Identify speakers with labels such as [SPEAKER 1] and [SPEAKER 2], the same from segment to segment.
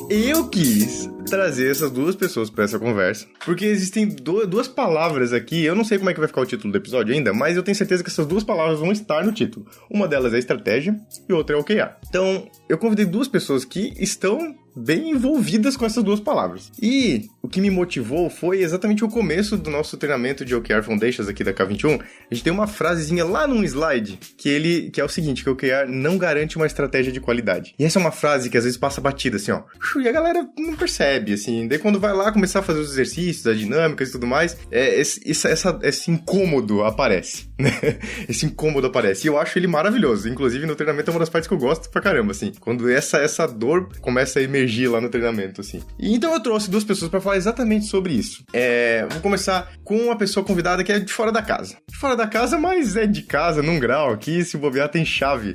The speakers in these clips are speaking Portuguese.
[SPEAKER 1] eu quis trazer essas duas pessoas para essa conversa, porque existem duas palavras aqui, eu não sei como é que vai ficar o título do episódio ainda, mas eu tenho certeza que essas duas palavras vão estar no título. Uma delas é estratégia e outra é OKR. Então, eu convidei duas pessoas que estão bem envolvidas com essas duas palavras. E o que me motivou foi exatamente o começo do nosso treinamento de OKR Foundations aqui da K21. A gente tem uma frasezinha lá num slide que é o seguinte, que o OKR não garante uma estratégia de qualidade. E essa é uma frase que às vezes passa batida, assim, ó. E a galera não percebe, assim. Daí quando vai lá começar a fazer os exercícios, as dinâmicas e tudo mais, esse incômodo aparece, né? Esse incômodo aparece. E eu acho ele maravilhoso. Inclusive, no treinamento é uma das partes que eu gosto pra caramba, assim. Quando essa dor começa a emergir lá no treinamento, assim. E então eu trouxe duas pessoas pra falar exatamente sobre isso. Vou começar com uma pessoa convidada que é de fora da casa. De fora da casa, mas é de casa, num grau aqui, se bobear, tem chave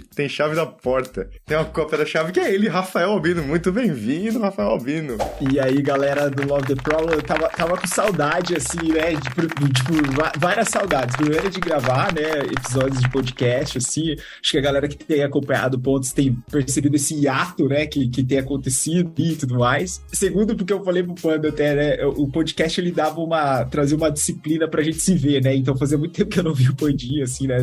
[SPEAKER 1] da porta. Tem uma cópia da chave que é ele, Rafael Albino. Muito bem-vindo, Rafael Albino.
[SPEAKER 2] E aí, galera do Love the Problem, eu tava com saudade, assim, né, várias saudades. Primeiro de gravar, né, episódios de podcast, assim, acho que a galera que tem acompanhado pontos tem percebido esse hiato, né, que tem acontecido e tudo mais. Segundo, porque eu falei pro Panda até, né, o podcast ele trazia uma disciplina pra gente se ver, né, então fazia muito tempo que eu não vi o Pandinha, assim, né,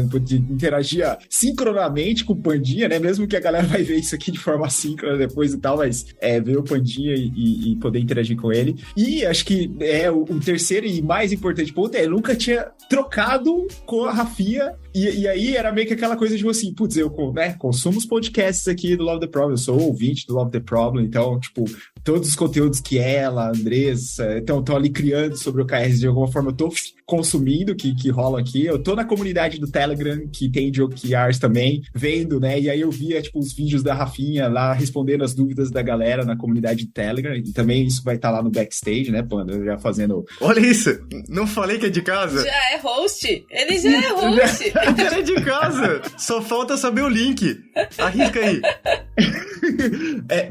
[SPEAKER 2] interagia sincronamente com o Pandinha, né, mesmo que a galera vai ver isso aqui de forma síncrona depois e tal, mas ver o Pandinha e poder interagir com ele. E acho que o terceiro e mais importante ponto eu nunca tinha trocado com a Rafinha, e aí era meio que aquela coisa de assim, putz, eu consumo os podcasts aqui do Love the Problem, eu sou ouvinte do Love the Problem, então, tipo, todos os conteúdos que ela, a Andressa, estão ali criando sobre o OKRs, de alguma forma eu tô consumindo, que rola aqui. Eu tô na comunidade do Telegram, que tem de OKRs também, vendo, né? E aí eu via, tipo, os vídeos da Rafinha lá, respondendo as dúvidas da galera na comunidade do Telegram. E também isso vai estar lá no backstage, né, Panda? Já fazendo...
[SPEAKER 1] Olha isso! Não falei que é de casa?
[SPEAKER 3] Já é host! Ele já é host!
[SPEAKER 1] Ele é de casa! Só falta saber o link. Arrisca aí.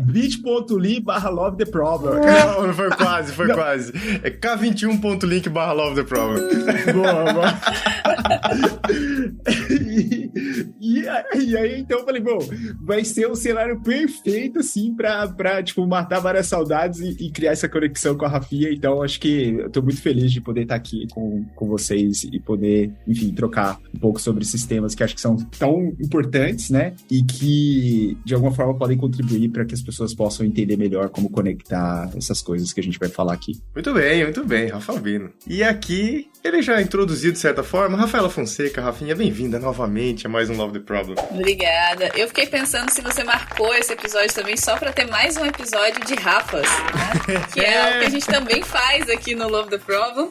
[SPEAKER 2] bit.ly/Love the Problem.
[SPEAKER 1] Não, foi quase. É k21.link/Love the Problem.
[SPEAKER 2] Boa. E aí, então, eu falei, bom, vai ser um cenário perfeito, assim, pra tipo, matar várias saudades e criar essa conexão com a Rafinha. Então, acho que eu tô muito feliz de poder estar aqui com vocês e poder, enfim, trocar um pouco sobre esses temas que acho que são tão importantes, né? E que, de alguma forma, podem contribuir para que as pessoas possam entender melhor como conectar essas coisas que a gente vai falar aqui.
[SPEAKER 1] Muito bem, Rafa Albino. E aqui, ele já introduziu de certa forma, Rafaela Fonseca. Rafinha, bem-vinda novamente a mais um Love the Problem.
[SPEAKER 3] Obrigada. Eu fiquei pensando se você marcou esse episódio também só pra ter mais um episódio de Rafas, né? Que é algo que a gente também faz aqui no Love the Problem.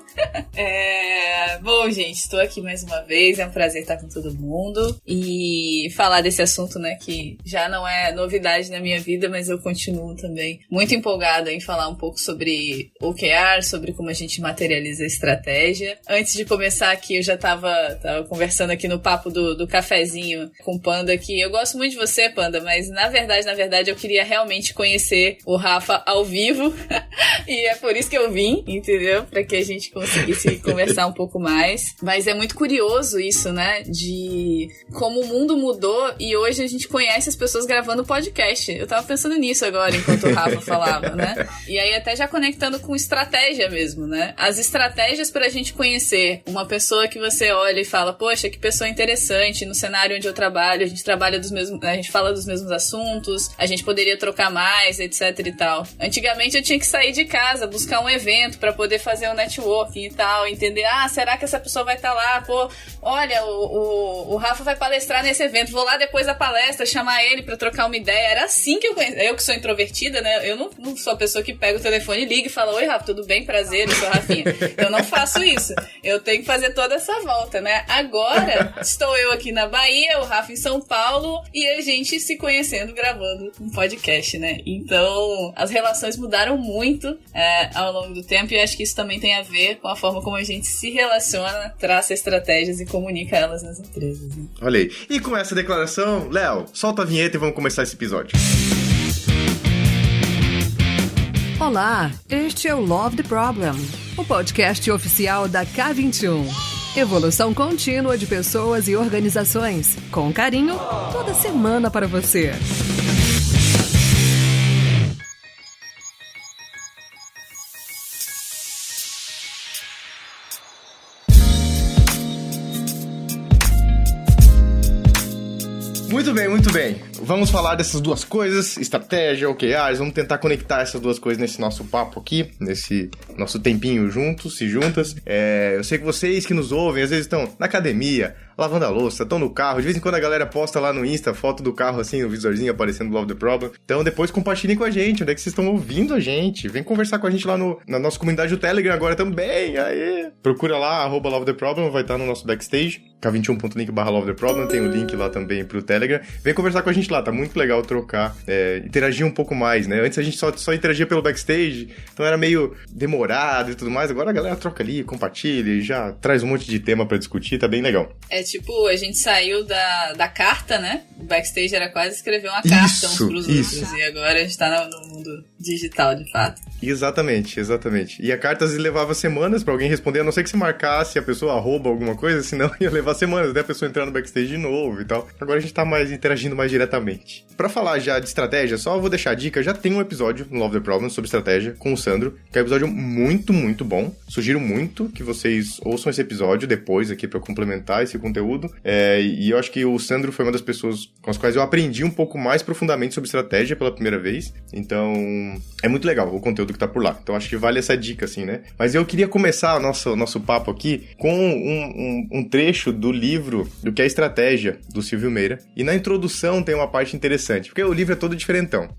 [SPEAKER 3] Bom, gente, estou aqui mais uma vez, é um prazer estar com todo mundo e falar desse assunto, né, que já não é novidade na minha vida, mas eu continuo também muito empolgada em falar um pouco sobre OKR, sobre como a gente materializa a estratégia. Antes de começar aqui, eu já tava conversando aqui no papo do cafezinho com o Panda, que eu gosto muito de você, Panda, mas na verdade eu queria realmente conhecer o Rafa ao vivo e é por isso que eu vim, entendeu? Pra que a gente conseguisse conversar um pouco mais. Mas é muito curioso isso, né? De como o mundo mudou e hoje a gente conhece as pessoas gravando podcast. Eu tava pensando nisso agora, enquanto o Rafa falava, né? E aí até já conectando com estratégia mesmo, né? As estratégias pra gente conhecer uma pessoa que você olha e fala, poxa, que pessoa interessante, no cenário onde eu trabalho, a gente trabalha a gente fala dos mesmos assuntos, a gente poderia trocar mais, etc e tal. Antigamente eu tinha que sair de casa, buscar um evento pra poder fazer um networking e tal, entender, será que essa pessoa vai estar lá? Pô, olha, o Rafa vai palestrar nesse evento, vou lá depois da palestra, chamar ele pra trocar uma ideia. Era assim que eu conheci. Eu que sou introvertida, né, eu não sou a pessoa que pega o telefone e liga e fala, oi Rafa, tudo bem? Prazer, eu sou a Rafinha. Eu não faço isso. Eu tenho que fazer toda essa volta, né? Agora, estou eu aqui na Bahia, o Rafa em São Paulo, e a gente se conhecendo, gravando um podcast, né? Então, as relações mudaram muito ao longo do tempo, e acho que isso também tem a ver com a forma como a gente se relaciona, traça estratégias e comunica elas nas empresas, né?
[SPEAKER 1] Olha aí. E com essa declaração, Léo, solta a vinheta e vamos começar esse episódio.
[SPEAKER 4] Olá, este é o Love the Problem, o podcast oficial da K21. Evolução contínua de pessoas e organizações, com carinho, toda semana para você.
[SPEAKER 1] Muito bem, muito bem. Vamos falar dessas duas coisas, estratégia, OKRs, vamos tentar conectar essas duas coisas nesse nosso papo aqui, nesse nosso tempinho juntos e juntas. Eu sei que vocês que nos ouvem, às vezes estão na academia, lavando a louça, estão no carro, de vez em quando a galera posta lá no Insta foto do carro assim, o visorzinho aparecendo Love the Problem. Então depois compartilhem com a gente, onde é que vocês estão ouvindo a gente. Vem conversar com a gente lá na nossa comunidade do Telegram agora também, aí. Procura lá, @Love the Problem, vai estar no nosso backstage, k21.link/Love the Problem, tem o link lá também pro Telegram. Vem conversar com a gente lá, tá muito legal trocar, interagir um pouco mais, né? Antes a gente só interagia pelo backstage, então era meio demorado e tudo mais, agora a galera troca ali, compartilha e já traz um monte de tema pra discutir, tá bem legal.
[SPEAKER 3] Tipo, a gente saiu da carta, né? O backstage era quase escrever uma carta uns pros outros. E agora a gente tá no mundo digital, de fato.
[SPEAKER 1] Exatamente. E a carta às vezes levava semanas pra alguém responder, a não ser que se marcasse a pessoa alguma coisa, senão ia levar semanas, até a pessoa entrar no backstage de novo e tal. Agora a gente tá interagindo mais diretamente. Pra falar já de estratégia, só vou deixar a dica, já tem um episódio no Love the Problem sobre estratégia com o Sandro, que é um episódio muito, muito bom. Sugiro muito que vocês ouçam esse episódio depois aqui pra complementar esse conteúdo. E eu acho que o Sandro foi uma das pessoas com as quais eu aprendi um pouco mais profundamente sobre estratégia pela primeira vez. Então, é muito legal o conteúdo que tá por lá. Então, acho que vale essa dica, assim, né? Mas eu queria começar o nosso papo aqui com um trecho do livro do que é Estratégia, do Silvio Meira. E na introdução tem uma parte interessante, porque o livro é todo diferentão.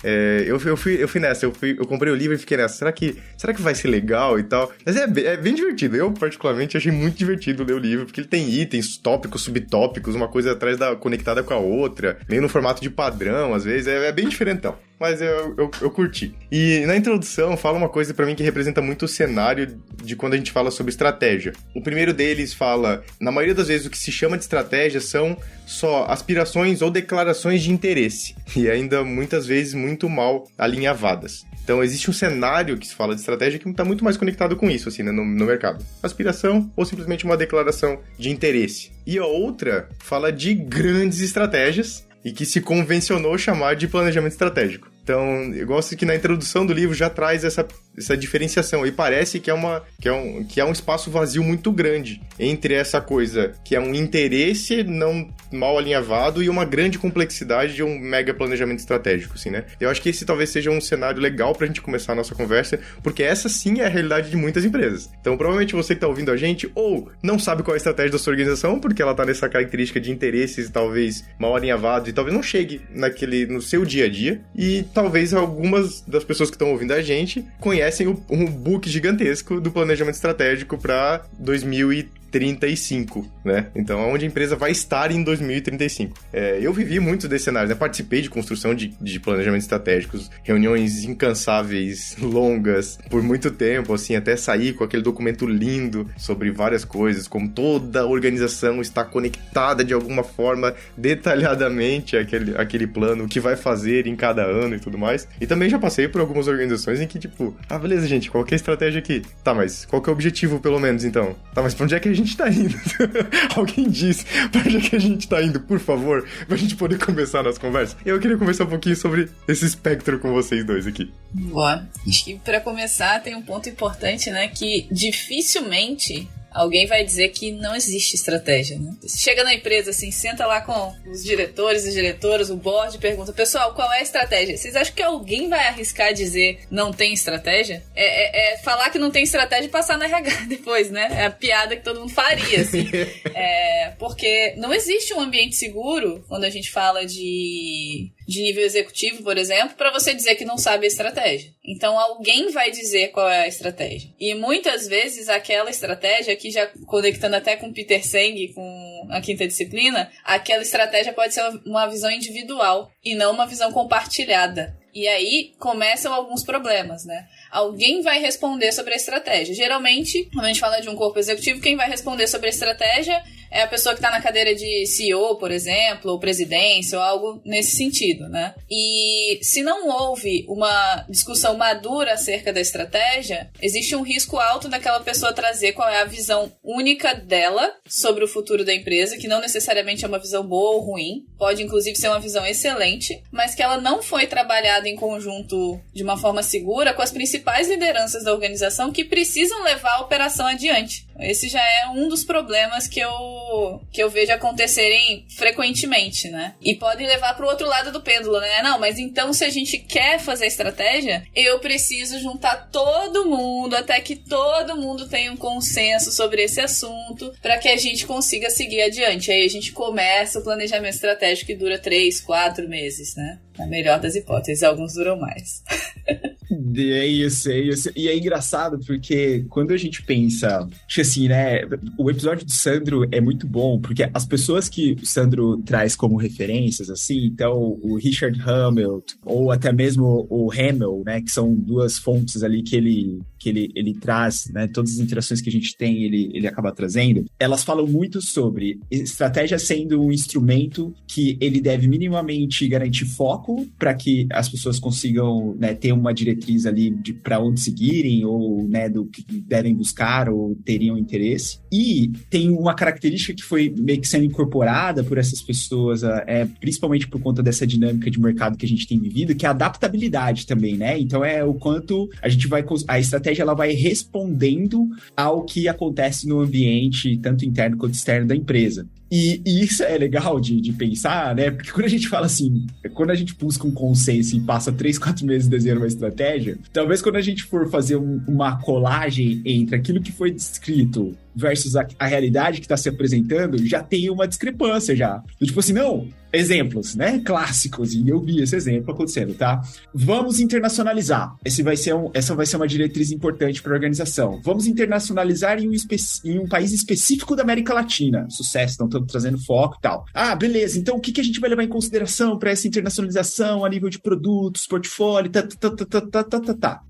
[SPEAKER 1] Eu fui nessa, eu comprei o livro e fiquei nessa. Será que vai ser legal e tal? Mas é bem divertido. Eu, particularmente, achei muito divertido ler o livro, porque ele tem itens, tópicos, subtópicos, uma coisa conectada com a outra, meio no formato de padrão, às vezes. É bem diferentão. Mas eu curti. E na introdução fala uma coisa pra mim que representa muito o cenário de quando a gente fala sobre estratégia. O primeiro deles fala, na maioria das vezes o que se chama de estratégia são só aspirações ou declarações de interesse. E ainda muitas vezes muito mal alinhavadas. Então, existe um cenário que se fala de estratégia que está muito mais conectado com isso, assim, né, no mercado. Aspiração ou simplesmente uma declaração de interesse. E a outra fala de grandes estratégias e que se convencionou chamar de planejamento estratégico. Então, eu gosto que na introdução do livro já traz essa diferenciação. E parece que é um espaço vazio muito grande entre essa coisa que é um interesse não mal alinhavado e uma grande complexidade de um mega planejamento estratégico, assim, né? Eu acho que esse talvez seja um cenário legal pra gente começar a nossa conversa, porque essa sim é a realidade de muitas empresas. Então, provavelmente você que tá ouvindo a gente ou não sabe qual é a estratégia da sua organização, porque ela tá nessa característica de interesses talvez mal alinhavados e talvez não chegue no seu dia a dia, e talvez algumas das pessoas que estão ouvindo a gente conhecem um book gigantesco do planejamento estratégico para 2035, né? Então, onde a empresa vai estar em 2035. Eu vivi muitos desses cenários, né? Participei de construção de planejamentos estratégicos, reuniões incansáveis, longas, por muito tempo, assim, até sair com aquele documento lindo sobre várias coisas, como toda a organização está conectada de alguma forma, detalhadamente, aquele plano, o que vai fazer em cada ano e tudo mais. E também já passei por algumas organizações em que, tipo, beleza, gente, qual que é a estratégia aqui? Tá, mas qual que é o objetivo, pelo menos, então? Tá, mas pra onde é que a gente tá indo? Alguém diz pra onde é que a gente tá indo, por favor, pra gente poder começar a nossa conversa. Eu queria conversar um pouquinho sobre esse espectro com vocês dois aqui.
[SPEAKER 3] Boa. Acho que pra começar tem um ponto importante, né, que dificilmente alguém vai dizer que não existe estratégia, né? Você chega na empresa, assim, senta lá com os diretores e diretoras, o board, pergunta, pessoal, qual é a estratégia? Vocês acham que alguém vai arriscar dizer não tem estratégia? Falar que não tem estratégia e passar na RH depois, né? É a piada que todo mundo faria, assim. Porque não existe um ambiente seguro, quando a gente fala de nível executivo, por exemplo, para você dizer que não sabe a estratégia. Então, alguém vai dizer qual é a estratégia. E muitas vezes, aquela estratégia, aqui já conectando até com Peter Senge, com a quinta disciplina, aquela estratégia pode ser uma visão individual e não uma visão compartilhada. E aí começam alguns problemas, né? Alguém vai responder sobre a estratégia. Geralmente, quando a gente fala de um corpo executivo, quem vai responder sobre a estratégia é a pessoa que está na cadeira de CEO, por exemplo, ou presidência, ou algo nesse sentido, né? E se não houve uma discussão madura acerca da estratégia, existe um risco alto daquela pessoa trazer qual é a visão única dela sobre o futuro da empresa, que não necessariamente é uma visão boa ou ruim, pode inclusive ser uma visão excelente, mas que ela não foi trabalhada em conjunto de uma forma segura com as principais lideranças da organização que precisam levar a operação adiante. Esse já é um dos problemas que eu vejo acontecerem frequentemente, né? E pode levar pro outro lado do pêndulo, né? Não, mas então se a gente quer fazer estratégia, eu preciso juntar todo mundo, até que todo mundo tenha um consenso sobre esse assunto, para que a gente consiga seguir adiante. Aí a gente começa o planejamento estratégico que dura 3, 4 meses, né? Na melhor das hipóteses, alguns duram mais.
[SPEAKER 2] É isso. E é engraçado porque quando a gente pensa, acho que assim, né, o episódio do Sandro é muito bom, porque as pessoas que o Sandro traz como referências, assim, então o Richard Hamilton, ou até mesmo o Hamel, né, que são duas fontes ali que ele traz, né, todas as interações que a gente tem, ele acaba trazendo, elas falam muito sobre estratégia sendo um instrumento que ele deve minimamente garantir foco para que as pessoas consigam, né, ter uma diretriz ali de para onde seguirem ou, né, do que devem buscar ou teriam interesse. E tem uma característica que foi meio que sendo incorporada por essas pessoas, principalmente por conta dessa dinâmica de mercado que a gente tem vivido, que é a adaptabilidade também, né? Então é o quanto a estratégia ela vai respondendo ao que acontece no ambiente, tanto interno quanto externo da empresa. E isso é legal de pensar, né? Porque quando a gente fala assim, quando a gente busca um consenso e passa 3, 4 meses desenhando uma estratégia, talvez quando a gente for fazer uma colagem entre aquilo que foi descrito versus a realidade que está se apresentando, já tem uma discrepância já. Tipo assim, não, exemplos, né, clássicos, e eu vi esse exemplo acontecendo, tá? Vamos internacionalizar. Essa vai ser uma diretriz importante para a organização. Vamos internacionalizar em um país específico da América Latina. Sucesso, não estamos trazendo foco e tal. Ah, beleza, então o que a gente vai levar em consideração para essa internacionalização a nível de produtos, portfólio,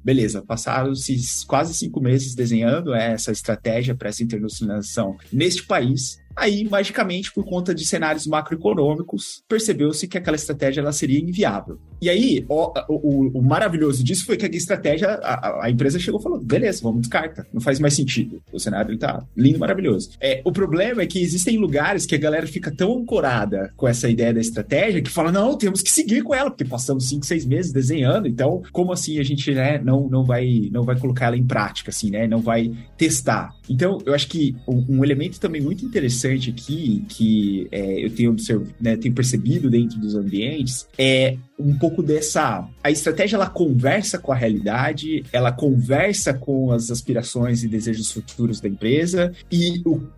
[SPEAKER 2] Beleza, passaram-se quase 5 meses desenhando essa estratégia para essa internacionalização neste país. Aí, magicamente, por conta de cenários macroeconômicos, percebeu-se que aquela estratégia ela seria inviável. E aí, o maravilhoso disso foi que a estratégia, a empresa chegou e falou, beleza, vamos descartar, não faz mais sentido. O cenário ele tá lindo, maravilhoso. O problema é que existem lugares que a galera fica tão ancorada com essa ideia da estratégia que fala, não, temos que seguir com ela, porque passamos 5, 6 meses desenhando, então, como assim a gente, né, não vai colocar ela em prática, assim, né, não vai testar. Então, eu acho que um elemento também muito interessante aqui, que eu tenho percebido dentro dos ambientes, é um pouco a estratégia ela conversa com a realidade, ela conversa com as aspirações e desejos futuros da empresa,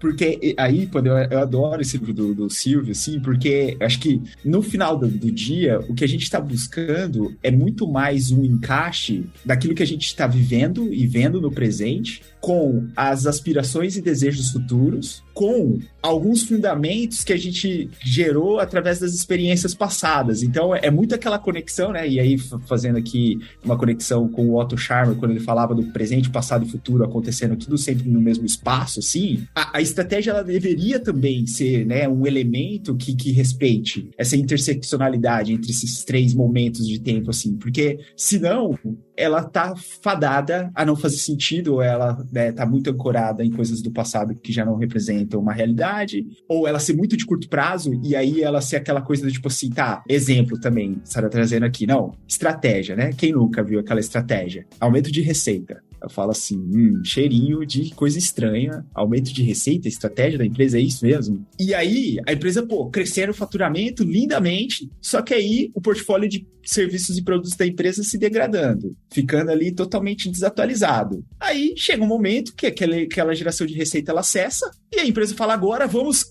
[SPEAKER 2] porque aí, quando eu adoro esse livro do Silvio, assim, porque eu acho que no final do dia, o que a gente está buscando é muito mais um encaixe daquilo que a gente está vivendo e vendo no presente, com as aspirações e desejos futuros, com alguns fundamentos que a gente gerou através das experiências passadas. Então, é muito aquela conexão, né? E aí, fazendo aqui uma conexão com o Otto Scharmer, quando ele falava do presente, passado e futuro acontecendo tudo sempre no mesmo espaço, assim, a estratégia, ela deveria também ser, né, um elemento que respeite essa interseccionalidade entre esses 3 momentos de tempo, assim, porque, senão, ela tá fadada a não fazer sentido, ou ela, né, tá muito ancorada em coisas do passado que já não representam uma realidade, ou ela ser muito de curto prazo, e aí ela ser aquela coisa do tipo assim, tá, exemplo também, Sarah trazendo aqui, não, estratégia, né? Quem nunca viu aquela estratégia? Aumento de receita. Eu falo assim, cheirinho de coisa estranha, aumento de receita, estratégia da empresa, é isso mesmo? E aí, a empresa, crescendo o faturamento lindamente, só que aí o portfólio de serviços e produtos da empresa se degradando, ficando ali totalmente desatualizado. Aí chega um momento que aquela geração de receita ela cessa, e a empresa fala, agora vamos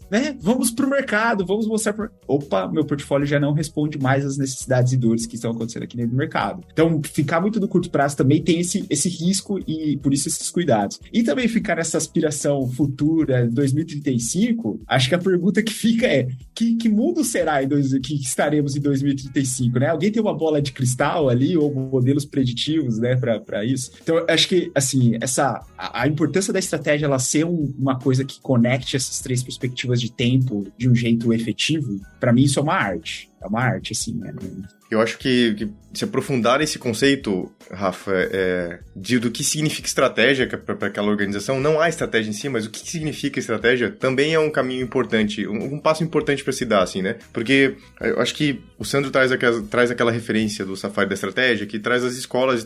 [SPEAKER 2] pro mercado, vamos mostrar opa, meu portfólio já não responde mais às necessidades e dores que estão acontecendo aqui dentro do mercado. Então, ficar muito no curto prazo também tem esse risco e por isso esses cuidados. E também ficar nessa aspiração futura, 2035, acho que a pergunta que fica é, que mundo será que estaremos em 2035, né? Alguém tem uma bola de cristal ali, ou modelos preditivos, né, para isso? Então, acho que, assim, a importância da estratégia, ela ser uma coisa que conecte essas 3 perspectivas de tempo de um jeito efetivo, para mim isso é uma arte. É uma arte, assim, né?
[SPEAKER 1] Eu acho que se aprofundar esse conceito, Rafa, do que significa estratégia para aquela organização, não há estratégia em si, mas o que significa estratégia também é um caminho importante, um passo importante pra se dar, assim, né? Porque eu acho que o Sandro traz aquela referência do Safari da Estratégia, que traz as escolas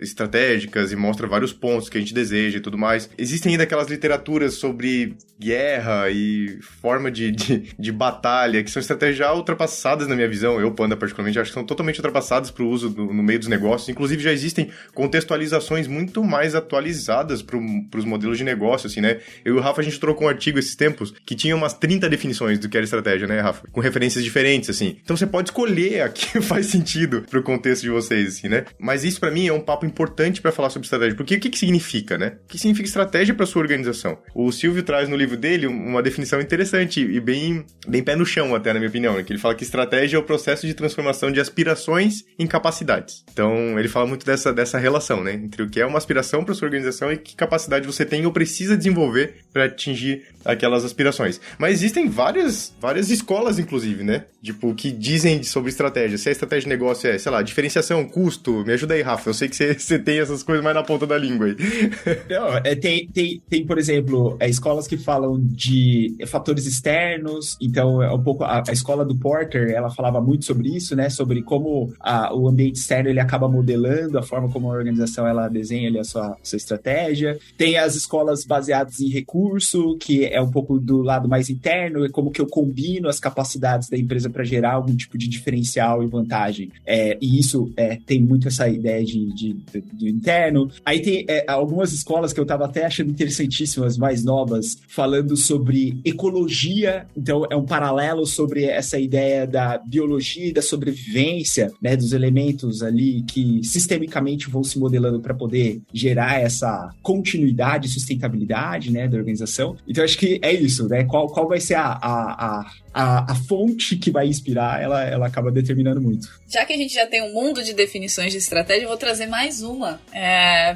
[SPEAKER 1] estratégicas e mostra vários pontos que a gente deseja e tudo mais. Existem ainda aquelas literaturas sobre guerra e forma de batalha, que são estratégias já ultrapassadas na minha visão. Eu, Panda, particularmente, acho que são totalmente ultrapassadas pro uso no meio dos negócios. Inclusive, já existem contextualizações muito mais atualizadas pros modelos de negócio, assim, né? Eu e o Rafa, a gente trocou um artigo esses tempos que tinha umas 30 definições do que era estratégia, né, Rafa? Com referências diferentes, assim. Então, você pode escolher a que faz sentido pro contexto de vocês, assim, né? Mas isso, pra mim, é um papo importante pra falar sobre estratégia. Porque o que significa, né? O que significa estratégia pra sua organização? O Silvio traz no livro dele uma definição interessante e bem pé no chão, até, na minha opinião, né? Que ele fala que estratégia é o processo de transformação de aspirações em capacidades. Então, ele fala muito dessa relação, né? Entre o que é uma aspiração pra sua organização e que capacidade você tem ou precisa desenvolver pra atingir aquelas aspirações. Mas existem várias escolas, inclusive, né? Tipo, que dizem sobre estratégia. Se a estratégia de negócio é, sei lá, diferenciação, custo. Me ajuda aí, Rafa. Eu sei que você tem essas coisas mais na ponta da língua aí.
[SPEAKER 2] Não, tem, por exemplo, escolas que falam de fatores externos. Então, é um pouco a escola do Porter, ela falava muito sobre isso, né? Sobre como o ambiente externo ele acaba modelando a forma como a organização ela desenha ali a sua estratégia. Tem as escolas baseadas em recurso, que é um pouco do lado mais interno, é como que eu combino as capacidades da empresa para gerar algum tipo de diferencial e vantagem. E isso tem muito essa ideia de interno. Aí tem algumas escolas que eu estava até achando interessantíssimas, mais novas, falando sobre ecologia. Então, é um paralelo sobre essa ideia da biologia e da sobrevivência, né, dos elementos ali que sistemicamente vão se modelando para poder gerar essa continuidade e sustentabilidade, né, da organização. Então, acho que é isso, né? Qual vai ser a fonte que vai inspirar, ela acaba determinando muito.
[SPEAKER 3] Já que a gente já tem um mundo de definições de estratégia, eu vou trazer mais uma.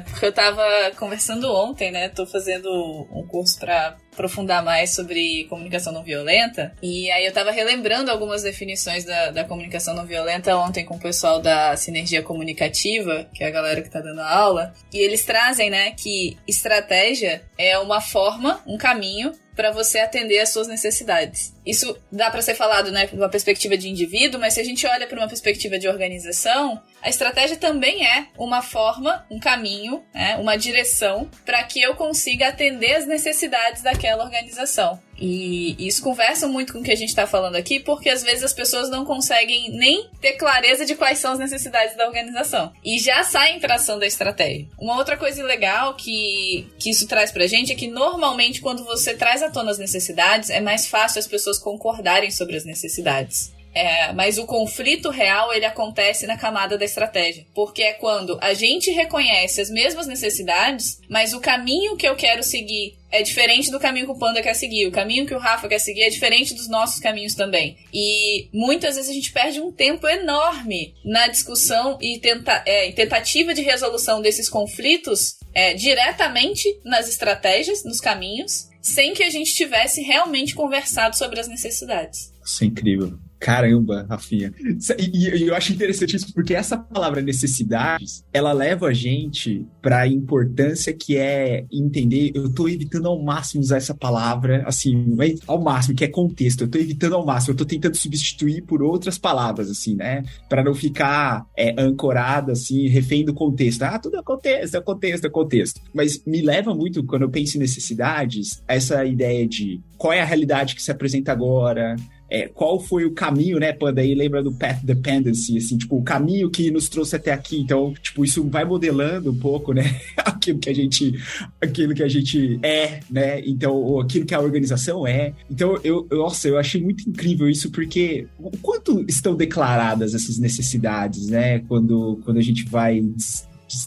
[SPEAKER 3] Porque eu tava conversando ontem, né? Tô fazendo um curso pra aprofundar mais sobre comunicação não violenta. E aí eu tava relembrando algumas definições da comunicação não violenta ontem com o pessoal da Sinergia Comunicativa, que é a galera que tá dando aula. E eles trazem, né, que estratégia é uma forma, um caminho para você atender às suas necessidades. Isso dá para ser falado, né, de uma perspectiva de indivíduo, mas se a gente olha para uma perspectiva de organização, a estratégia também é uma forma, um caminho, né, uma direção para que eu consiga atender às necessidades daquela organização. E isso conversa muito com o que a gente está falando aqui, porque às vezes as pessoas não conseguem nem ter clareza de quais são as necessidades da organização. E já saem para a ação da estratégia. Uma outra coisa legal que isso traz pra gente é que normalmente quando você traz à tona as necessidades, é mais fácil as pessoas concordarem sobre as necessidades. Mas o conflito real, ele acontece na camada da estratégia. Porque é quando a gente reconhece as mesmas necessidades, mas o caminho que eu quero seguir é diferente do caminho que o Panda quer seguir. O caminho que o Rafa quer seguir é diferente dos nossos caminhos também. E muitas vezes a gente perde um tempo enorme na discussão e tentativa de resolução desses conflitos diretamente nas estratégias, nos caminhos, sem que a gente tivesse realmente conversado sobre as necessidades.
[SPEAKER 2] Isso é incrível. Caramba, Rafinha. E eu acho interessante isso, porque essa palavra necessidades, ela leva a gente para a importância que é entender, eu tô evitando ao máximo usar essa palavra, assim, ao máximo, que é contexto, eu tô evitando ao máximo, eu tô tentando substituir por outras palavras, assim, né, para não ficar ancorada, assim, refém do contexto. Tudo é contexto. Mas me leva muito, quando eu penso em necessidades, a essa ideia de qual é a realidade que se apresenta agora, qual foi o caminho, né, Panda? Aí lembra do Path Dependency, assim, tipo, o caminho que nos trouxe até aqui. Então, tipo, isso vai modelando um pouco, né, aquilo que a gente é, né? Então, ou aquilo que a organização é. Então, eu achei muito incrível isso, porque o quanto estão declaradas essas necessidades, né, quando a gente vai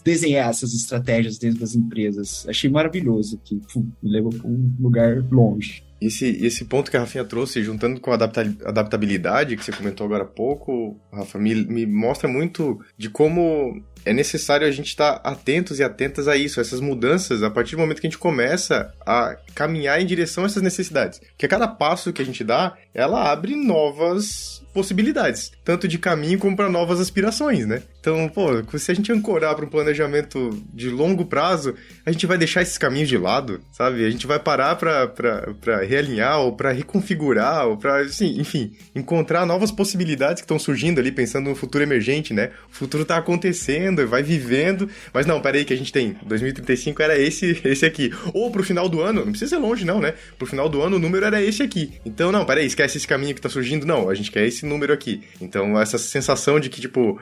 [SPEAKER 2] desenhar essas estratégias dentro das empresas. Achei maravilhoso, que me levou para um lugar longe.
[SPEAKER 1] Esse ponto que a Rafinha trouxe, juntando com a adaptabilidade que você comentou agora há pouco, Rafa, me mostra muito de como é necessário a gente estar atentos e atentas a isso, a essas mudanças, a partir do momento que a gente começa a caminhar em direção a essas necessidades. Porque a cada passo que a gente dá, ela abre novas possibilidades, tanto de caminho como para novas aspirações, né? Então, se a gente ancorar para um planejamento de longo prazo, a gente vai deixar esses caminhos de lado, sabe? A gente vai parar para realinhar, ou pra reconfigurar, ou pra, assim, enfim, encontrar novas possibilidades que estão surgindo ali, pensando no futuro emergente, né? O futuro tá acontecendo, vai vivendo, mas não, peraí que a gente tem, 2035 era esse aqui. Ou pro final do ano, não precisa ser longe não, né? Pro final do ano o número era esse aqui. Então, não, peraí, esquece esse caminho que tá surgindo, não, a gente quer esse número aqui. Então, essa sensação de que, tipo,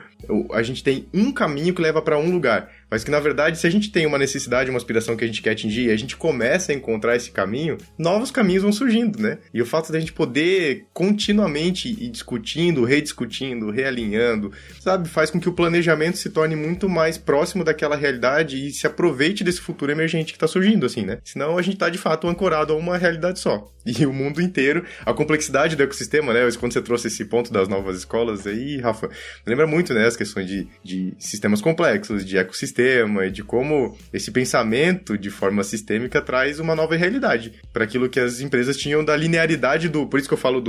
[SPEAKER 1] a gente tem um caminho que leva pra um lugar, mas que, na verdade, se a gente tem uma necessidade, uma aspiração que a gente quer atingir, e a gente começa a encontrar esse caminho, novos caminhos vão surgindo, né? E o fato de a gente poder continuamente ir discutindo, rediscutindo, realinhando, sabe? Faz com que o planejamento se torne muito mais próximo daquela realidade e se aproveite desse futuro emergente que tá surgindo, assim, né? Senão a gente tá, de fato, ancorado a uma realidade só. E o mundo inteiro, a complexidade do ecossistema, né? Quando você trouxe esse ponto das novas escolas aí, Rafa, lembra muito, né? As questões de sistemas complexos, de ecossistema, e de como esse pensamento de forma sistêmica traz uma nova realidade para aquilo que as empresas tinham da linearidade por isso que eu falo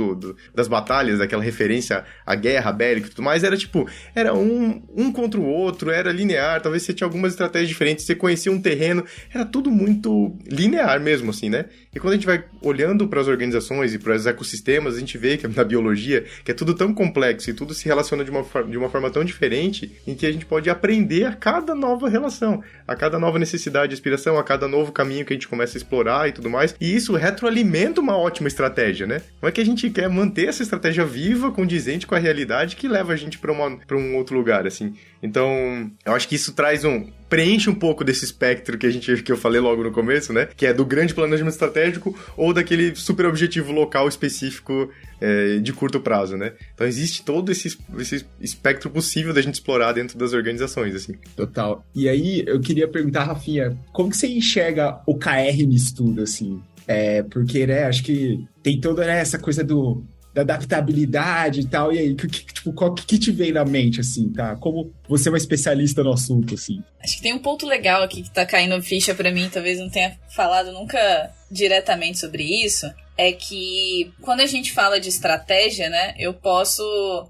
[SPEAKER 1] das batalhas, daquela referência à guerra bélica e tudo mais, era tipo, era um contra o outro, era linear, talvez você tinha algumas estratégias diferentes, você conhecia um terreno, era tudo muito linear mesmo, assim, né? E quando a gente vai olhando para as organizações e para os ecossistemas, a gente vê que na biologia, que é tudo tão complexo e tudo se relaciona de uma forma tão diferente, em que a gente pode aprender a cada nova relação, a cada nova necessidade, aspiração, a cada novo caminho que a gente começa a explorar e tudo mais. E isso retroalimenta uma ótima estratégia, né? Não é que a gente quer manter essa estratégia viva, condizente com a realidade, que leva a gente para um outro lugar, assim. Então, eu acho que isso preenche um pouco desse espectro que eu falei logo no começo, né? Que é do grande planejamento estratégico ou daquele super objetivo local específico de curto prazo, né? Então existe todo esse espectro possível da gente explorar dentro das organizações, assim.
[SPEAKER 2] Total. E aí, eu queria perguntar, Rafinha, como que você enxerga o OKR nisso tudo, assim? Porque, né, acho que tem toda essa coisa da adaptabilidade e tal, e aí, qual que te veio na mente, assim, tá? Como você é uma especialista no assunto, assim?
[SPEAKER 3] Acho que tem um ponto legal aqui que tá caindo ficha pra mim, talvez não tenha falado nunca diretamente sobre isso, é que quando a gente fala de estratégia, né, eu posso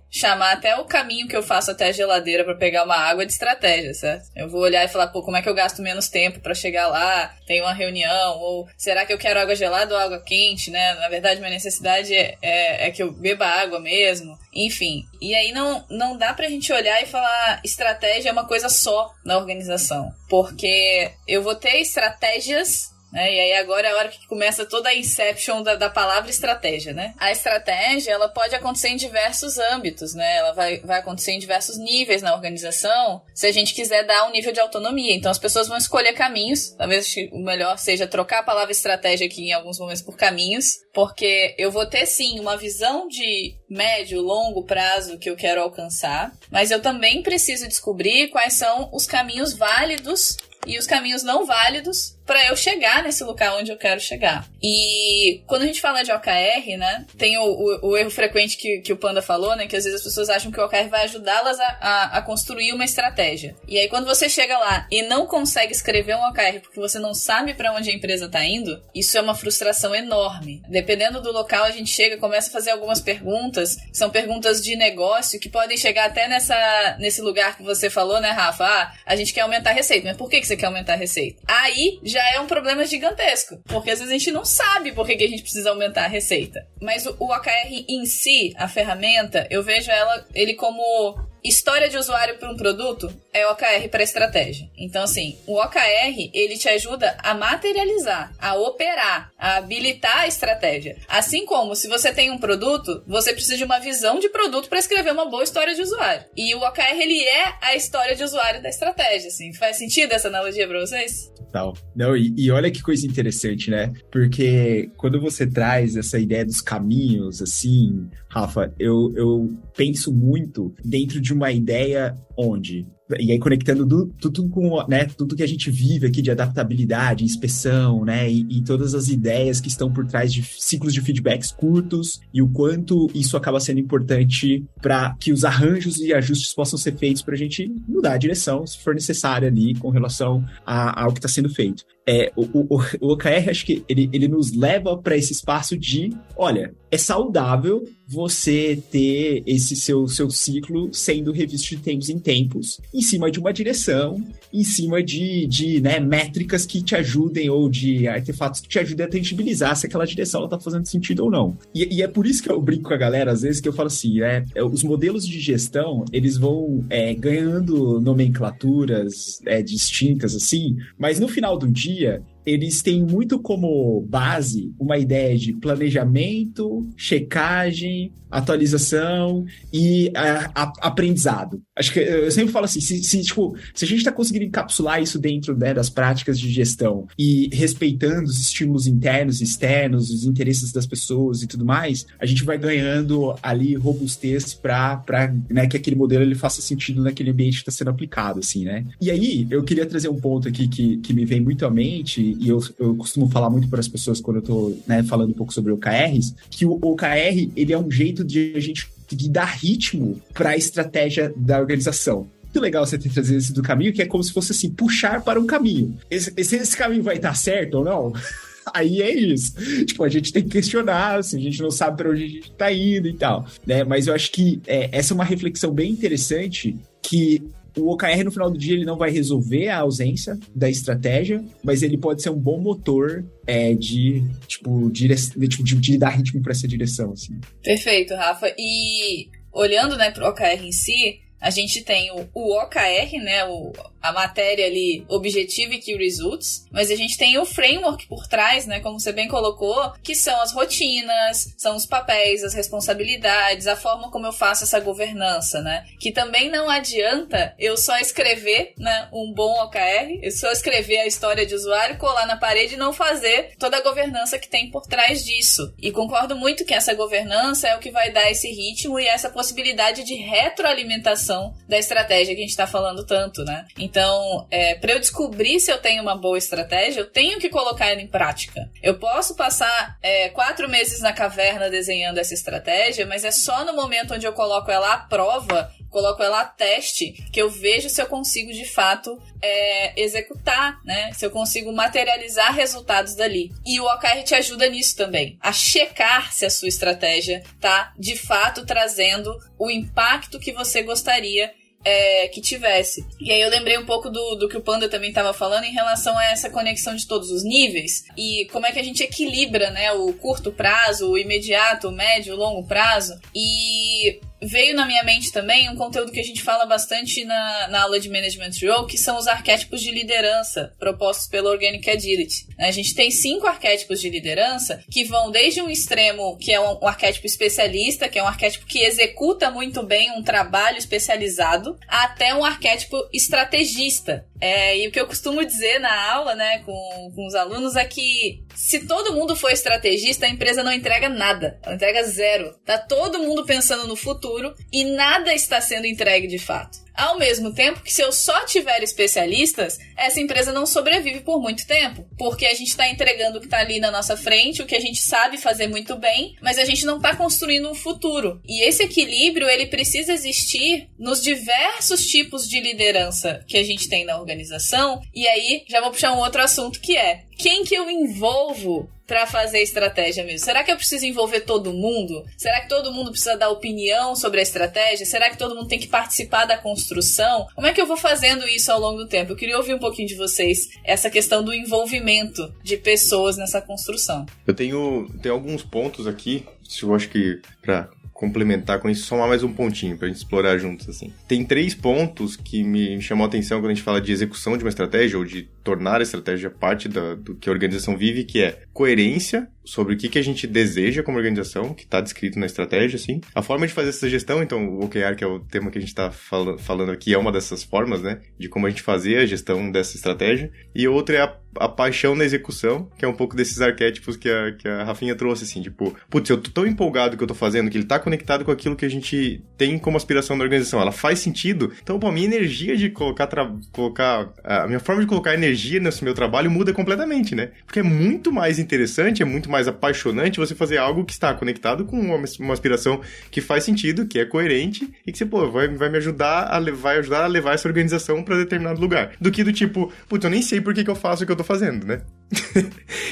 [SPEAKER 3] chamar até o caminho que eu faço até a geladeira pra pegar uma água de estratégia, certo? Eu vou olhar e falar, como é que eu gasto menos tempo pra chegar lá, tem uma reunião, ou será que eu quero água gelada ou água quente, né? Na verdade, minha necessidade é que eu beba água mesmo, enfim. E aí não dá pra gente olhar e falar estratégia é uma coisa só na organização, porque eu vou ter estratégias, né? E aí agora é a hora que começa toda a inception da palavra estratégia, né? A estratégia, ela pode acontecer em diversos âmbitos, né? Ela vai acontecer em diversos níveis na organização, se a gente quiser dar um nível de autonomia. Então as pessoas vão escolher caminhos, talvez o melhor seja trocar a palavra estratégia aqui em alguns momentos por caminhos, porque eu vou ter sim uma visão de médio, longo prazo que eu quero alcançar, mas eu também preciso descobrir quais são os caminhos válidos e os caminhos não válidos para eu chegar nesse lugar onde eu quero chegar. E quando a gente fala de OKR, né, tem o erro frequente que o Panda falou, né, que às vezes as pessoas acham que o OKR vai ajudá-las a construir uma estratégia. E aí quando você chega lá e não consegue escrever um OKR porque você não sabe para onde a empresa tá indo, isso é uma frustração enorme. Dependendo do local, a gente chega, começa a fazer algumas perguntas, que são perguntas de negócio, que podem chegar até nesse lugar que você falou, né, Rafa? A gente quer aumentar a receita, mas por que você quer aumentar a receita? Aí já é um problema gigantesco, porque às vezes a gente não sabe por que a gente precisa aumentar a receita. Mas o OKR em si, a ferramenta, eu vejo ele como história de usuário para um produto, é OKR para estratégia. Então, assim, o OKR, ele te ajuda a materializar, a operar, a habilitar a estratégia. Assim como, se você tem um produto, você precisa de uma visão de produto para escrever uma boa história de usuário. E o OKR, ele é a história de usuário da estratégia, assim. Faz sentido essa analogia para vocês?
[SPEAKER 2] Total. Não, e olha que coisa interessante, né? Porque quando você traz essa ideia dos caminhos, assim, Rafa, eu penso muito dentro de uma ideia onde... E aí conectando tudo com, né, tudo que a gente vive aqui de adaptabilidade, inspeção, né, e todas as ideias que estão por trás de ciclos de feedbacks curtos e o quanto isso acaba sendo importante para que os arranjos e ajustes possam ser feitos para a gente mudar a direção, se for necessário ali, com relação ao que está sendo feito. O OKR, acho que ele nos leva para esse espaço de, olha, é saudável você ter esse seu ciclo sendo revisto de tempos em tempos, e cima de uma direção, em cima de né, métricas que te ajudem ou de artefatos que te ajudem a tangibilizar se aquela direção ela tá fazendo sentido ou não. E é por isso que eu brinco com a galera, às vezes, que eu falo assim, os modelos de gestão, eles vão ganhando nomenclaturas distintas, assim, mas no final do dia, eles têm muito como base uma ideia de planejamento, checagem, atualização e aprendizado. Acho que eu sempre falo assim, se a gente está conseguindo encapsular isso dentro, né, das práticas de gestão e respeitando os estímulos internos e externos, os interesses das pessoas e tudo mais, a gente vai ganhando ali robustez para né, que aquele modelo ele faça sentido naquele ambiente que está sendo aplicado, assim, né? E aí, eu queria trazer um ponto aqui que me vem muito à mente, e eu costumo falar muito para as pessoas quando eu estou, né, falando um pouco sobre OKRs, que o OKR, ele é um jeito de a gente dar ritmo para a estratégia da organização. Muito legal você ter trazido isso do caminho, que é como se fosse assim, puxar para um caminho. Esse caminho vai estar certo ou não? Aí é isso. Tipo, a gente tem que questionar, assim, a gente não sabe para onde a gente tá indo e tal, né? Mas eu acho que essa é uma reflexão bem interessante, que o OKR, no final do dia, ele não vai resolver a ausência da estratégia, mas ele pode ser um bom motor de dar ritmo para essa direção, assim.
[SPEAKER 3] Perfeito, Rafa. E olhando, né, pro OKR em si, a gente tem o OKR, né, a matéria ali, Objective Key Results, mas a gente tem o framework por trás, né, como você bem colocou, que são as rotinas, são os papéis, as responsabilidades, a forma como eu faço essa governança, né, que também não adianta eu só escrever, né, um bom OKR, eu só escrever a história de usuário, colar na parede e não fazer toda a governança que tem por trás disso. E concordo muito que essa governança é o que vai dar esse ritmo e essa possibilidade de retroalimentação da estratégia que a gente está falando tanto, né? Então, para eu descobrir se eu tenho uma boa estratégia, eu tenho que colocar ela em prática. Eu posso passar 4 meses na caverna desenhando essa estratégia, mas é só no momento onde eu coloco ela à prova, coloco ela a teste, que eu vejo se eu consigo, de fato, executar, né? Se eu consigo materializar resultados dali. E o OKR te ajuda nisso também, a checar se a sua estratégia tá, de fato, trazendo o impacto que você gostaria que tivesse. E aí eu lembrei um pouco do que o Panda também estava falando em relação a essa conexão de todos os níveis e como é que a gente equilibra, né, o curto prazo, o imediato, o médio, o longo prazo. E veio na minha mente também um conteúdo que a gente fala bastante na aula de Management Role, que são os arquétipos de liderança propostos pela Organic Agility. A gente tem 5 arquétipos de liderança que vão desde um extremo, que é um arquétipo especialista, que é um arquétipo que executa muito bem um trabalho especializado, até um arquétipo estrategista. E o que eu costumo dizer na aula, né, com os alunos é que se todo mundo for estrategista, a empresa não entrega nada. Ela entrega 0. Tá todo mundo pensando no futuro e nada está sendo entregue de fato. Ao mesmo tempo que se eu só tiver especialistas, essa empresa não sobrevive por muito tempo, porque a gente está entregando o que está ali na nossa frente, o que a gente sabe fazer muito bem, mas a gente não está construindo um futuro. E esse equilíbrio, ele precisa existir nos diversos tipos de liderança que a gente tem na organização. E aí, já vou puxar um outro assunto que é: quem que eu envolvo para fazer estratégia mesmo? Será que eu preciso envolver todo mundo? Será que todo mundo precisa dar opinião sobre a estratégia? Será que todo mundo tem que participar da construção? Como é que eu vou fazendo isso ao longo do tempo? Eu queria ouvir um pouquinho de vocês essa questão do envolvimento de pessoas nessa construção.
[SPEAKER 1] Eu tenho alguns pontos aqui, eu acho que para complementar com isso, somar mais um pontinho pra gente explorar juntos, assim. Tem 3 pontos que me chamam a atenção quando a gente fala de execução de uma estratégia ou de tornar a estratégia parte do que a organização vive, que é coerência sobre o que a gente deseja como organização, que está descrito na estratégia, assim. A forma de fazer essa gestão, então, o OKR, que é o tema que a gente está falando aqui, é uma dessas formas, né, de como a gente fazer a gestão dessa estratégia. E outra é a paixão na execução, que é um pouco desses arquétipos que a Rafinha trouxe, assim, tipo, putz, eu tô tão empolgado que eu tô fazendo, que ele tá conectado com aquilo que a gente tem como aspiração da organização. Ela faz sentido. Então, pô, a minha energia de a minha forma de colocar energia nesse meu trabalho muda completamente, né? Porque é muito mais interessante, é muito mais apaixonante você fazer algo que está conectado com uma aspiração que faz sentido, que é coerente e que você, pô, vai me ajudar a levar essa organização para determinado lugar. Do que do tipo, putz, eu nem sei por que eu faço o que eu tô fazendo, né?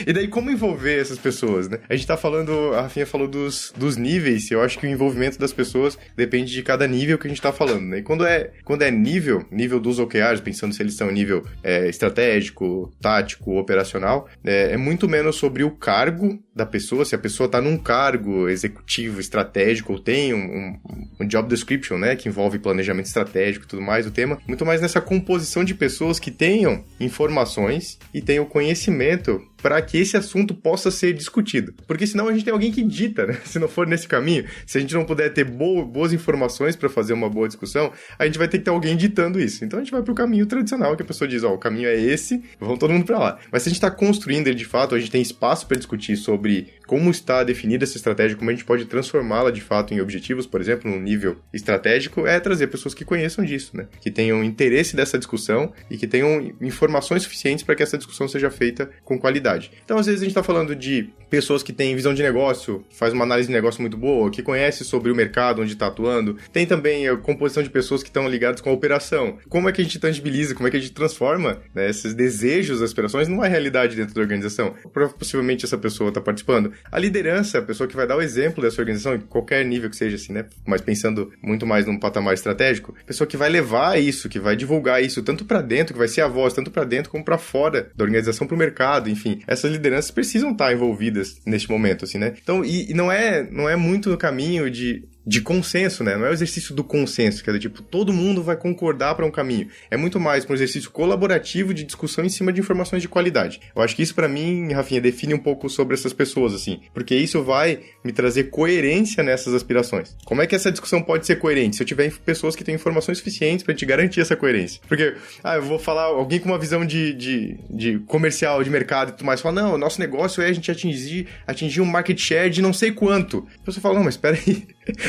[SPEAKER 1] E daí, como envolver essas pessoas, né? A gente tá falando, a Rafinha falou dos níveis, e eu acho que o envolvimento das pessoas depende de cada nível que a gente tá falando, né? E quando é nível dos OKRs, pensando se eles são nível estratégico, tático, operacional, é muito menos sobre o cargo da pessoa, se a pessoa tá num cargo executivo, estratégico, ou tem um job description, né? Que envolve planejamento estratégico e tudo mais, o tema, muito mais nessa composição de pessoas que tenham informações e tenham conhecimento para que esse assunto possa ser discutido. Porque senão a gente tem alguém que dita, né? Se não for nesse caminho, se a gente não puder ter boas informações para fazer uma boa discussão, a gente vai ter que ter alguém ditando isso. Então a gente vai pro caminho tradicional, que a pessoa diz, o caminho é esse, vamos todo mundo para lá. Mas se a gente tá construindo ele de fato, a gente tem espaço para discutir sobre como está definida essa estratégia, como a gente pode transformá-la de fato em objetivos, por exemplo, no nível estratégico, é trazer pessoas que conheçam disso, né? Que tenham interesse dessa discussão e que tenham informações suficientes para que essa discussão seja feita com qualidade. Então, às vezes, a gente está falando de pessoas que têm visão de negócio, faz uma análise de negócio muito boa, que conhece sobre o mercado onde está atuando. Tem também a composição de pessoas que estão ligadas com a operação. Como é que a gente tangibiliza, como é que a gente transforma, né, esses desejos, aspirações, numa realidade dentro da organização? Possivelmente essa pessoa está participando. A liderança, a pessoa que vai dar o exemplo dessa organização, em qualquer nível que seja assim, né? Mas pensando muito mais num patamar estratégico, a pessoa que vai levar isso, que vai divulgar isso, tanto para dentro, que vai ser a voz, tanto para dentro como para fora da organização, para o mercado, enfim. Essas lideranças precisam estar envolvidas neste momento, assim, né? Então, e não é muito no caminho de consenso, né? Não é o exercício do consenso, que é do tipo, todo mundo vai concordar para um caminho. É muito mais um exercício colaborativo de discussão em cima de informações de qualidade. Eu acho que isso, para mim, Rafinha, define um pouco sobre essas pessoas, assim, porque isso vai me trazer coerência nessas aspirações. Como é que essa discussão pode ser coerente? Se eu tiver pessoas que têm informações suficientes para te garantir essa coerência. Porque, eu vou falar, alguém com uma visão de comercial, de mercado e tudo mais, fala, não, o nosso negócio é a gente atingir um market share de não sei quanto. A pessoa fala, não, mas espera aí,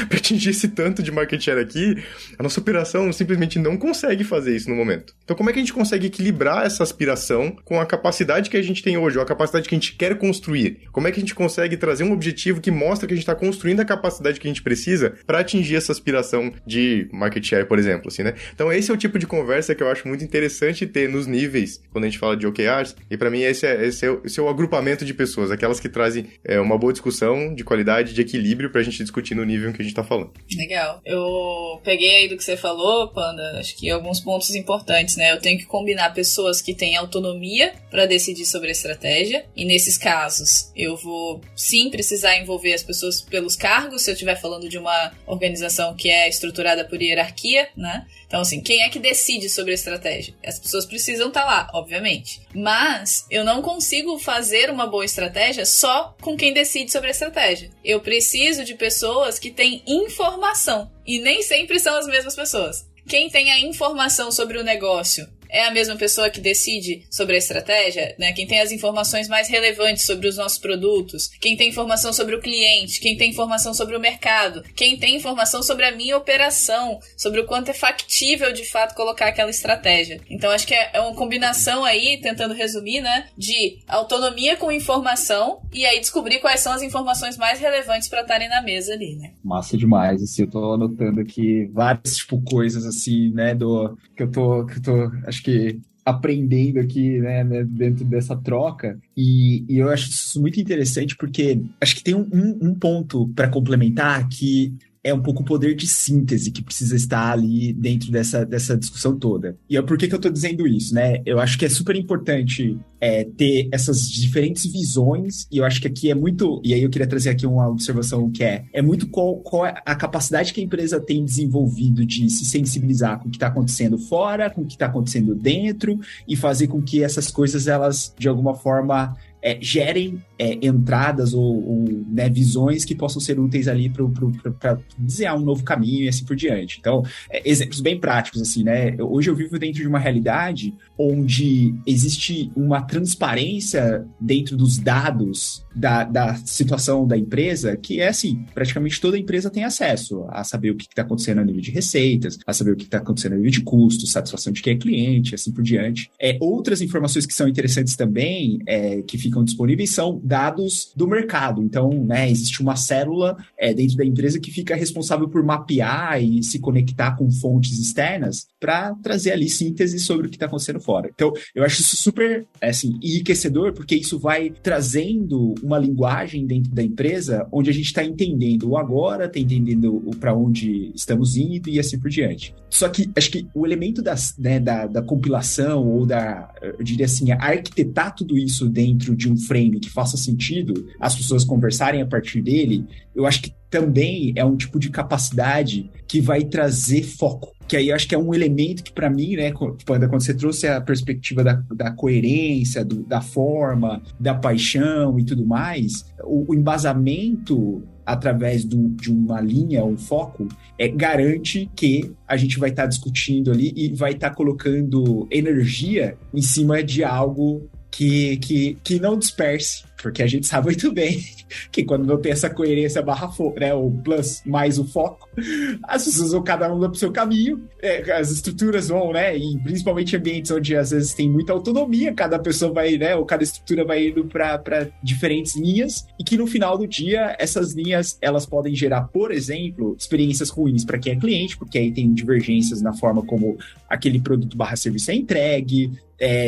[SPEAKER 1] para atingir esse tanto de market share aqui, a nossa operação simplesmente não consegue fazer isso no momento. Então, como é que a gente consegue equilibrar essa aspiração com a capacidade que a gente tem hoje, ou a capacidade que a gente quer construir? Como é que a gente consegue trazer um objetivo que mostra que a gente está construindo a capacidade que a gente precisa para atingir essa aspiração de market share, por exemplo, assim, né? Então, esse é o tipo de conversa que eu acho muito interessante ter nos níveis, quando a gente fala de OKRs, e para mim esse é o agrupamento de pessoas, aquelas que trazem uma boa discussão de qualidade, de equilíbrio para a gente discutir no nível em que a gente tá falando.
[SPEAKER 3] Legal. Eu peguei aí do que você falou, Panda, acho que alguns pontos importantes, né? Eu tenho que combinar pessoas que têm autonomia para decidir sobre a estratégia, e nesses casos eu vou sim precisar envolver as pessoas pelos cargos, se eu estiver falando de uma organização que é estruturada por hierarquia, né? Então, assim, quem é que decide sobre a estratégia? As pessoas precisam estar lá, obviamente. Mas eu não consigo fazer uma boa estratégia só com quem decide sobre a estratégia. Eu preciso de pessoas que têm informação. E nem sempre são as mesmas pessoas. Quem tem a informação sobre o negócio é a mesma pessoa que decide sobre a estratégia, né? Quem tem as informações mais relevantes sobre os nossos produtos, quem tem informação sobre o cliente, quem tem informação sobre o mercado, quem tem informação sobre a minha operação, sobre o quanto é factível de fato colocar aquela estratégia. Então acho que é uma combinação aí, tentando resumir, né? De autonomia com informação e aí descobrir quais são as informações mais relevantes para estarem na mesa ali, né?
[SPEAKER 2] Massa demais, assim, eu tô anotando aqui várias, coisas assim, né, que eu tô acho que aprendendo aqui, né, dentro dessa troca, e eu acho isso muito interessante porque acho que tem um ponto para complementar que é um pouco o poder de síntese que precisa estar ali dentro dessa discussão toda. E por que eu estou dizendo isso, né? Eu acho que é super importante ter essas diferentes visões, e eu acho que aqui é muito... E aí eu queria trazer aqui uma observação que é muito qual é a capacidade que a empresa tem desenvolvido de se sensibilizar com o que está acontecendo fora, com o que está acontecendo dentro, e fazer com que essas coisas, elas, de alguma forma... gerem entradas ou né, visões que possam ser úteis ali para desenhar um novo caminho e assim por diante. Então, exemplos bem práticos, assim, né? Hoje eu vivo dentro de uma realidade onde existe uma transparência dentro dos dados da situação da empresa, que é assim, praticamente toda empresa tem acesso a saber o que está acontecendo a nível de receitas, a saber o que está acontecendo a nível de custos, satisfação de quem é cliente, assim por diante. Outras informações que são interessantes também, que ficam disponíveis, são dados do mercado. Então, né, existe uma célula dentro da empresa que fica responsável por mapear e se conectar com fontes externas para trazer ali síntese sobre o que está acontecendo fora. Então, eu acho isso super enriquecedor, porque isso vai trazendo uma linguagem dentro da empresa onde a gente está entendendo o agora, está entendendo o para onde estamos indo e assim por diante. Só que acho que o elemento da compilação ou eu diria assim, arquitetar tudo isso dentro de um frame que faça sentido, as pessoas conversarem a partir dele, eu acho que também é um tipo de capacidade que vai trazer foco. Que aí eu acho que é um elemento que, para mim, né, quando você trouxe a perspectiva da coerência, da forma, da paixão e tudo mais, o embasamento através de uma linha, um foco, garante que a gente vai estar discutindo ali e vai estar colocando energia em cima de algo que não disperse, porque a gente sabe muito bem que quando não tem essa coerência né, o plus mais o foco, as pessoas vão cada um para o seu caminho, as estruturas vão, né, e principalmente ambientes onde às vezes tem muita autonomia, cada pessoa vai, né, ou cada estrutura vai indo para diferentes linhas, e que no final do dia, essas linhas, elas podem gerar, por exemplo, experiências ruins para quem é cliente, porque aí tem divergências na forma como aquele produto / serviço é entregue,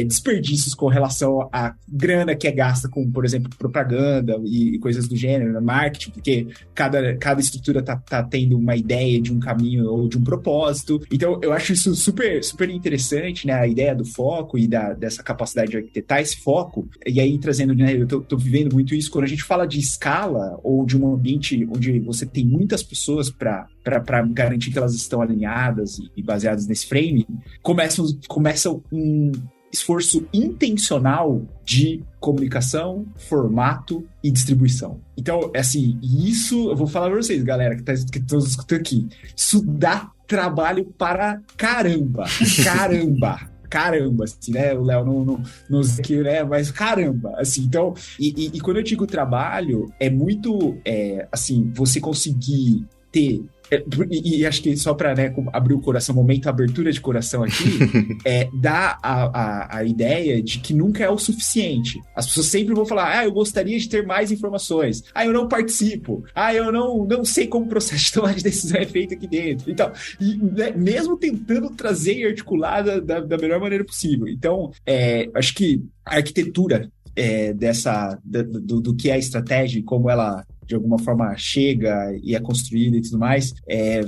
[SPEAKER 2] desperdícios com relação à grana que é gasta com, por exemplo, propaganda e coisas do gênero, marketing, porque cada estrutura tá tendo uma ideia de um caminho ou de um propósito. Então, eu acho isso super, super interessante, né? A ideia do foco e dessa capacidade de arquitetar esse foco. E aí, trazendo, né? Eu tô vivendo muito isso quando a gente fala de escala ou de um ambiente onde você tem muitas pessoas para garantir que elas estão alinhadas e baseadas nesse frame, começa um esforço intencional de comunicação, formato e distribuição. Então, assim, isso eu vou falar pra vocês, galera, que estão escutando aqui. Isso dá trabalho para caramba, assim, né? O Léo não sei aqui, né? Mas caramba, assim, então, e quando eu digo trabalho, é muito, assim, você conseguir ter. E acho que só para, né, abrir o coração, momento abertura de coração aqui, dá a ideia de que nunca é o suficiente. As pessoas sempre vão falar, eu gostaria de ter mais informações, eu não participo, eu não sei como o processo de tomar de decisão é feito aqui dentro. Então, né, mesmo tentando trazer e articular da melhor maneira possível. Então, acho que a arquitetura do que é a estratégia e como ela de alguma forma chega e é construída e tudo mais,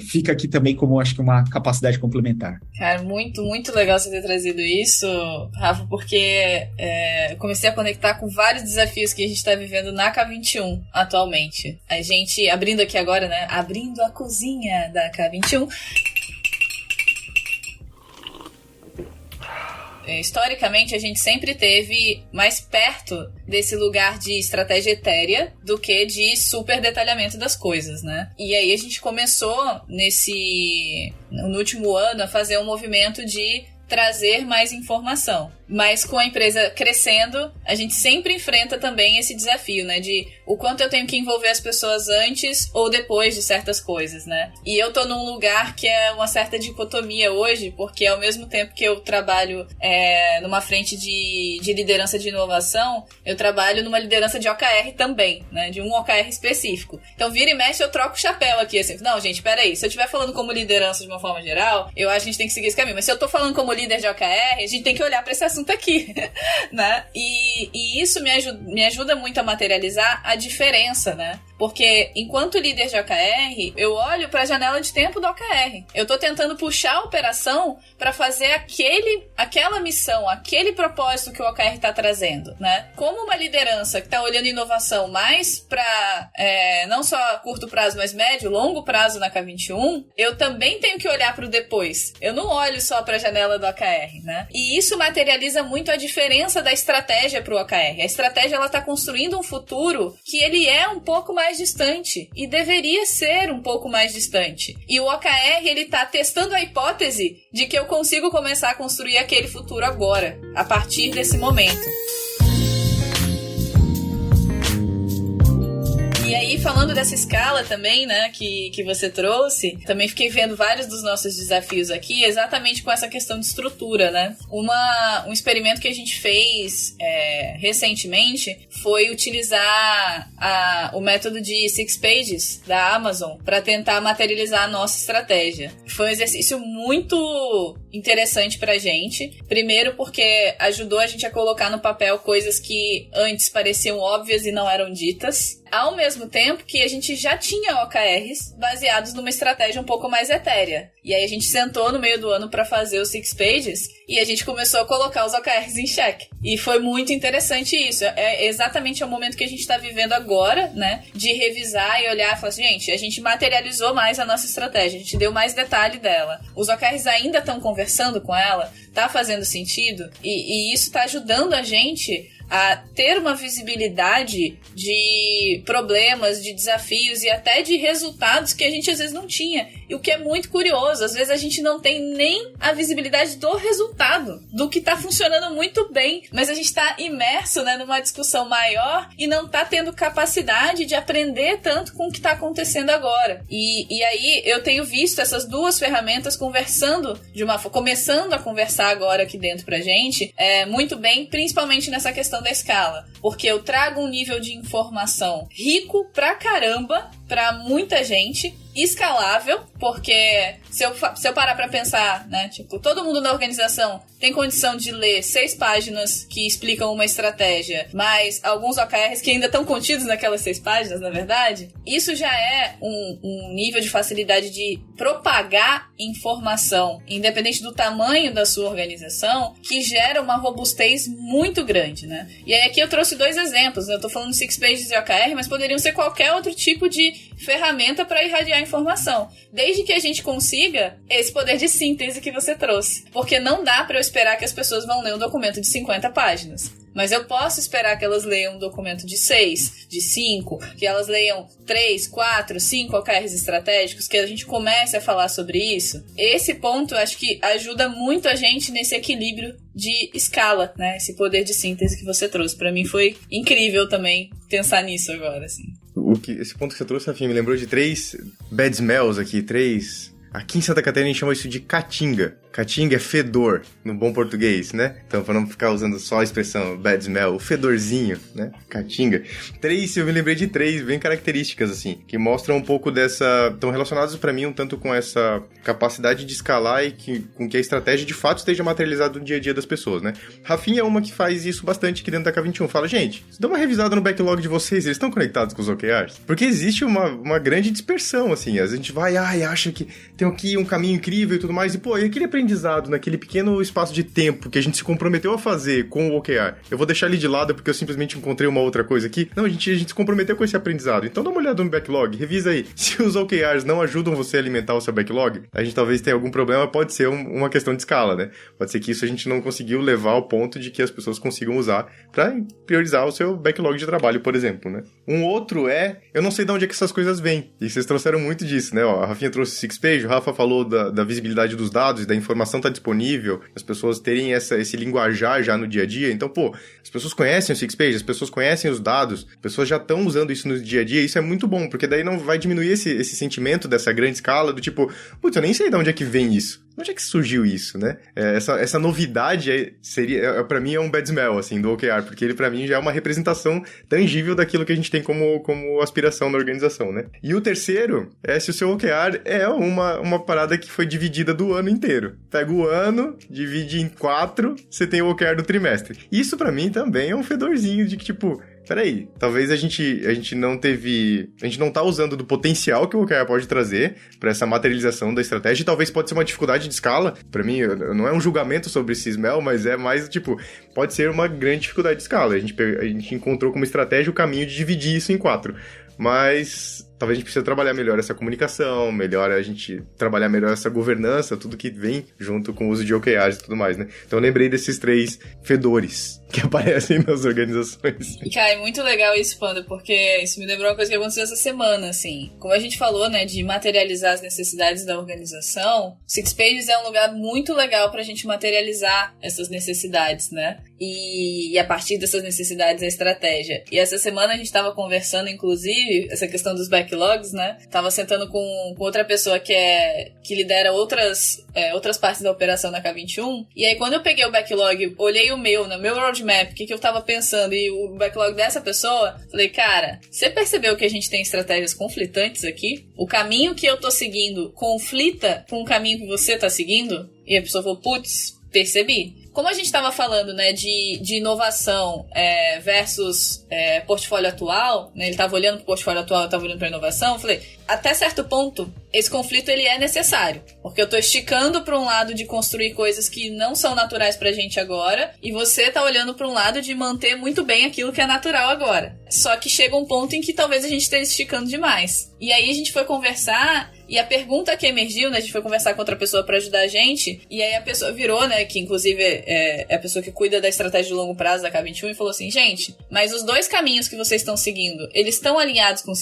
[SPEAKER 2] fica aqui também como, acho que, uma capacidade complementar.
[SPEAKER 3] Cara, muito, muito legal você ter trazido isso, Rafa, porque eu comecei a conectar com vários desafios que a gente está vivendo na K21 atualmente. A gente, abrindo aqui agora, né, abrindo a cozinha da K21, historicamente, a gente sempre teve mais perto desse lugar de estratégia etérea do que de super detalhamento das coisas, né? E aí a gente começou no último ano a fazer um movimento de trazer mais informação. Mas com a empresa crescendo, a gente sempre enfrenta também esse desafio, né? De o quanto eu tenho que envolver as pessoas antes ou depois de certas coisas, né? E eu tô num lugar que é uma certa dicotomia hoje, porque ao mesmo tempo que eu trabalho numa frente de liderança de inovação, eu trabalho numa liderança de OKR também, né? De um OKR específico. Então, vira e mexe, eu troco o chapéu aqui, assim. Não, gente, peraí. Se eu estiver falando como liderança de uma forma geral, eu acho que a gente tem que seguir esse caminho. Mas se eu tô falando como líder de OKR, a gente tem que olhar pra esse assunto aqui, né? E isso me ajuda muito a materializar a diferença, né? Porque enquanto líder de OKR, eu olho para a janela de tempo do OKR. Eu tô tentando puxar a operação para fazer aquela missão, aquele propósito que o OKR tá trazendo, né? Como uma liderança que tá olhando inovação mais para não só curto prazo, mas médio, longo prazo na K21, eu também tenho que olhar para o depois. Eu não olho só para a janela do OKR, né? E isso materializa muito a diferença da estratégia para o OKR. A estratégia, ela tá construindo um futuro que ele é um pouco mais distante e deveria ser um pouco mais distante. E o OKR, ele tá testando a hipótese de que eu consigo começar a construir aquele futuro agora, a partir desse momento. E aí, falando dessa escala também, né, que você trouxe, também fiquei vendo vários dos nossos desafios aqui, exatamente com essa questão de estrutura, né? Um experimento que a gente fez recentemente foi utilizar o método de 6 Pages da Amazon para tentar materializar a nossa estratégia. Foi um exercício muito interessante pra gente. Primeiro porque ajudou a gente a colocar no papel coisas que antes pareciam óbvias e não eram ditas. Ao mesmo tempo que a gente já tinha OKRs baseados numa estratégia um pouco mais etérea. E aí a gente sentou no meio do ano para fazer os 6 Pages e a gente começou a colocar os OKRs em xeque. E foi muito interessante isso. É exatamente o momento que a gente está vivendo agora, né? De revisar e olhar e falar assim, gente, a gente materializou mais a nossa estratégia, a gente deu mais detalhe dela. Os OKRs ainda estão conversando com ela, tá fazendo sentido e isso tá ajudando a gente a ter uma visibilidade de problemas, de desafios e até de resultados que a gente às vezes não tinha. E o que é muito curioso, às vezes a gente não tem nem a visibilidade do resultado, do que tá funcionando muito bem, mas a gente tá imerso, né, numa discussão maior e não tá tendo capacidade de aprender tanto com o que tá acontecendo agora. E aí eu tenho visto essas duas ferramentas conversando começando a conversar agora aqui dentro pra gente, muito bem, principalmente nessa questão da escala, porque eu trago um nível de informação rico pra caramba pra muita gente, escalável, porque se eu parar pra pensar, né, tipo, todo mundo na organização tem condição de ler 6 páginas que explicam uma estratégia, mas alguns OKRs que ainda estão contidos naquelas 6 páginas, na verdade, isso já é um nível de facilidade de propagar informação, independente do tamanho da sua organização, que gera uma robustez muito grande, né? E aí aqui eu trouxe 2 exemplos, né? Eu tô falando de 6 Pages e OKR, mas poderiam ser qualquer outro tipo de ferramenta para irradiar informação, desde que a gente consiga esse poder de síntese que você trouxe, porque não dá para eu esperar que as pessoas vão ler um documento de 50 páginas, mas eu posso esperar que elas leiam um documento de 6, de 5, que elas leiam 3, 4, 5 OKRs estratégicos, que a gente comece a falar sobre isso. Esse ponto eu acho que ajuda muito a gente nesse equilíbrio de escala, né? Esse poder de síntese que você trouxe. Para mim foi incrível também pensar nisso agora, assim.
[SPEAKER 1] Esse ponto que você trouxe, Rafinha, me lembrou de 3 bad smells aqui, 3... Aqui em Santa Catarina a gente chama isso de caatinga. Caatinga é fedor, no bom português, né? Então, para não ficar usando só a expressão bad smell, o fedorzinho, né? Caatinga. 3, eu me lembrei de 3 bem características, assim, que mostram um pouco dessa... Estão relacionadas para mim um tanto com essa capacidade de escalar e com que a estratégia de fato esteja materializada no dia a dia das pessoas, né? Rafinha é uma que faz isso bastante aqui dentro da K21. Fala, gente, dá uma revisada no backlog de vocês, eles estão conectados com os OKRs? Porque existe uma grande dispersão, assim. A gente vai, acha que tem aqui um caminho incrível e tudo mais, e pô, e aquele aprendizado naquele pequeno espaço de tempo que a gente se comprometeu a fazer com o OKR, eu vou deixar ele de lado porque eu simplesmente encontrei uma outra coisa aqui? Não, a gente se comprometeu com esse aprendizado, então dá uma olhada no backlog, revisa aí. Se os OKRs não ajudam você a alimentar o seu backlog, a gente talvez tenha algum problema, pode ser uma questão de escala, né? Pode ser que isso a gente não conseguiu levar ao ponto de que as pessoas consigam usar para priorizar o seu backlog de trabalho, por exemplo, né? Um outro eu não sei de onde é que essas coisas vêm, e vocês trouxeram muito disso, né? Ó, a Rafinha trouxe 6 Pages, o Rafa falou da visibilidade dos dados e da informação tá disponível, as pessoas terem esse linguajar já no dia a dia. Então, pô, as pessoas conhecem o 6 Pages, as pessoas conhecem os dados, as pessoas já estão usando isso no dia a dia, isso é muito bom, porque daí não vai diminuir esse sentimento dessa grande escala do tipo, putz, eu nem sei de onde é que vem isso. Onde é que surgiu isso, né? Essa novidade pra mim é um bad smell, assim, do OKR, porque ele pra mim já é uma representação tangível daquilo que a gente tem como aspiração na organização, né? E o terceiro é se o seu OKR é uma parada que foi dividida do ano inteiro. Pega o ano, divide em 4, você tem o OKR do trimestre. Isso pra mim também é um fedorzinho de que, tipo... Peraí, talvez a gente não tá usando do potencial que o OKR pode trazer para essa materialização da estratégia, e talvez pode ser uma dificuldade de escala. Para mim, não é um julgamento sobre esse smell, mas é mais, tipo, pode ser uma grande dificuldade de escala. A gente encontrou como estratégia o caminho de dividir isso em 4. Mas talvez a gente precise trabalhar melhor essa comunicação, melhor a gente trabalhar melhor essa governança, tudo que vem junto com o uso de OKRs e tudo mais, né? Então eu lembrei desses 3 fedores que aparecem nas organizações.
[SPEAKER 3] E, cara, é muito legal isso, Panda, porque isso me lembrou uma coisa que aconteceu essa semana, assim. Como a gente falou, né, de materializar as necessidades da organização, Six Pages é um lugar muito legal pra gente materializar essas necessidades, né? E a partir dessas necessidades a estratégia. E essa semana a gente tava conversando, inclusive, essa questão dos backlogs, né? Tava sentando com outra pessoa que lidera outras partes da operação na K21. E aí, quando eu peguei o backlog, olhei o meu roadmap, o que eu tava pensando, e o backlog dessa pessoa, falei, cara, você percebeu que a gente tem estratégias conflitantes aqui? O caminho que eu tô seguindo conflita com o caminho que você tá seguindo? E a pessoa falou, putz, percebi. Como a gente estava falando, né, de inovação versus portfólio atual, né, ele estava olhando para o portfólio atual, eu estava olhando para a inovação, eu falei, até certo ponto, esse conflito ele é necessário, porque eu estou esticando para um lado de construir coisas que não são naturais para a gente agora, e você está olhando para um lado de manter muito bem aquilo que é natural agora. Só que chega um ponto em que talvez a gente esteja esticando demais. E aí a gente foi conversar, e a pergunta que emergiu, né, a gente foi conversar com outra pessoa para ajudar a gente, e aí a pessoa virou, né, que inclusive é a pessoa que cuida da estratégia de longo prazo da K21, e falou assim, gente, mas os 2 caminhos que vocês estão seguindo, eles estão alinhados com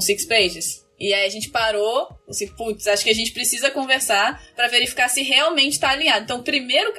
[SPEAKER 3] Six Pages? E aí a gente parou, assim, putz, acho que a gente precisa conversar para verificar se realmente está alinhado. Então,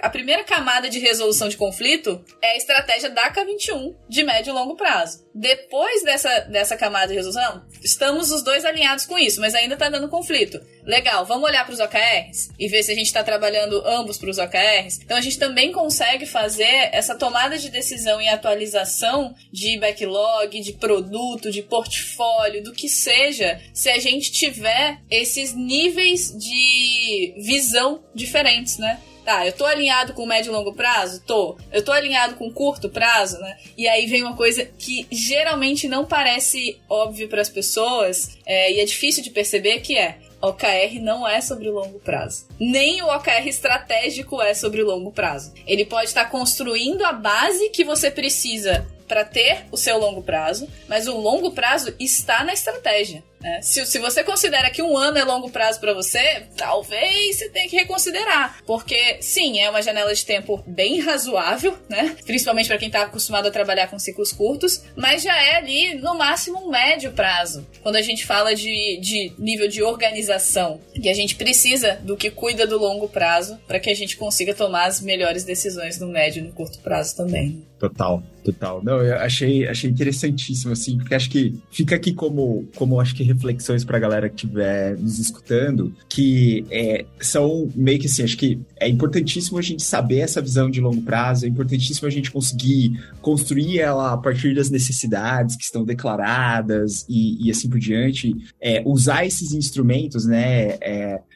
[SPEAKER 3] a primeira camada de resolução de conflito é a estratégia da K21 de médio e longo prazo. Depois dessa camada de resolução, estamos os 2 alinhados com isso, mas ainda está dando conflito. Legal, vamos olhar para os OKRs e ver se a gente está trabalhando ambos para os OKRs. Então, a gente também consegue fazer essa tomada de decisão e atualização de backlog, de produto, de portfólio, do que seja, se a gente tiver esses níveis de visão diferentes, né? Tá, eu tô alinhado com médio e longo prazo? Tô. Eu tô alinhado com curto prazo, né? E aí vem uma coisa que geralmente não parece óbvio para as pessoas, e é difícil de perceber, que é OKR não é sobre o longo prazo. Nem o OKR estratégico é sobre o longo prazo. Ele pode estar construindo a base que você precisa para ter o seu longo prazo, mas o longo prazo está na estratégia. Né? Se você considera que 1 ano é longo prazo para você, talvez você tenha que reconsiderar, porque sim, é uma janela de tempo bem razoável, né? Principalmente para quem está acostumado a trabalhar com ciclos curtos, mas já é ali no máximo um médio prazo, quando a gente fala de nível de organização, e a gente precisa do que cuida do longo prazo para que a gente consiga tomar as melhores decisões no médio e no curto prazo também.
[SPEAKER 2] Total. Não, eu achei interessantíssimo, assim, porque acho que fica aqui como acho que reflexões pra galera que estiver nos escutando, que são meio que assim, acho que é importantíssimo a gente saber essa visão de longo prazo, é importantíssimo a gente conseguir construir ela a partir das necessidades que estão declaradas e assim por diante, usar esses instrumentos, né,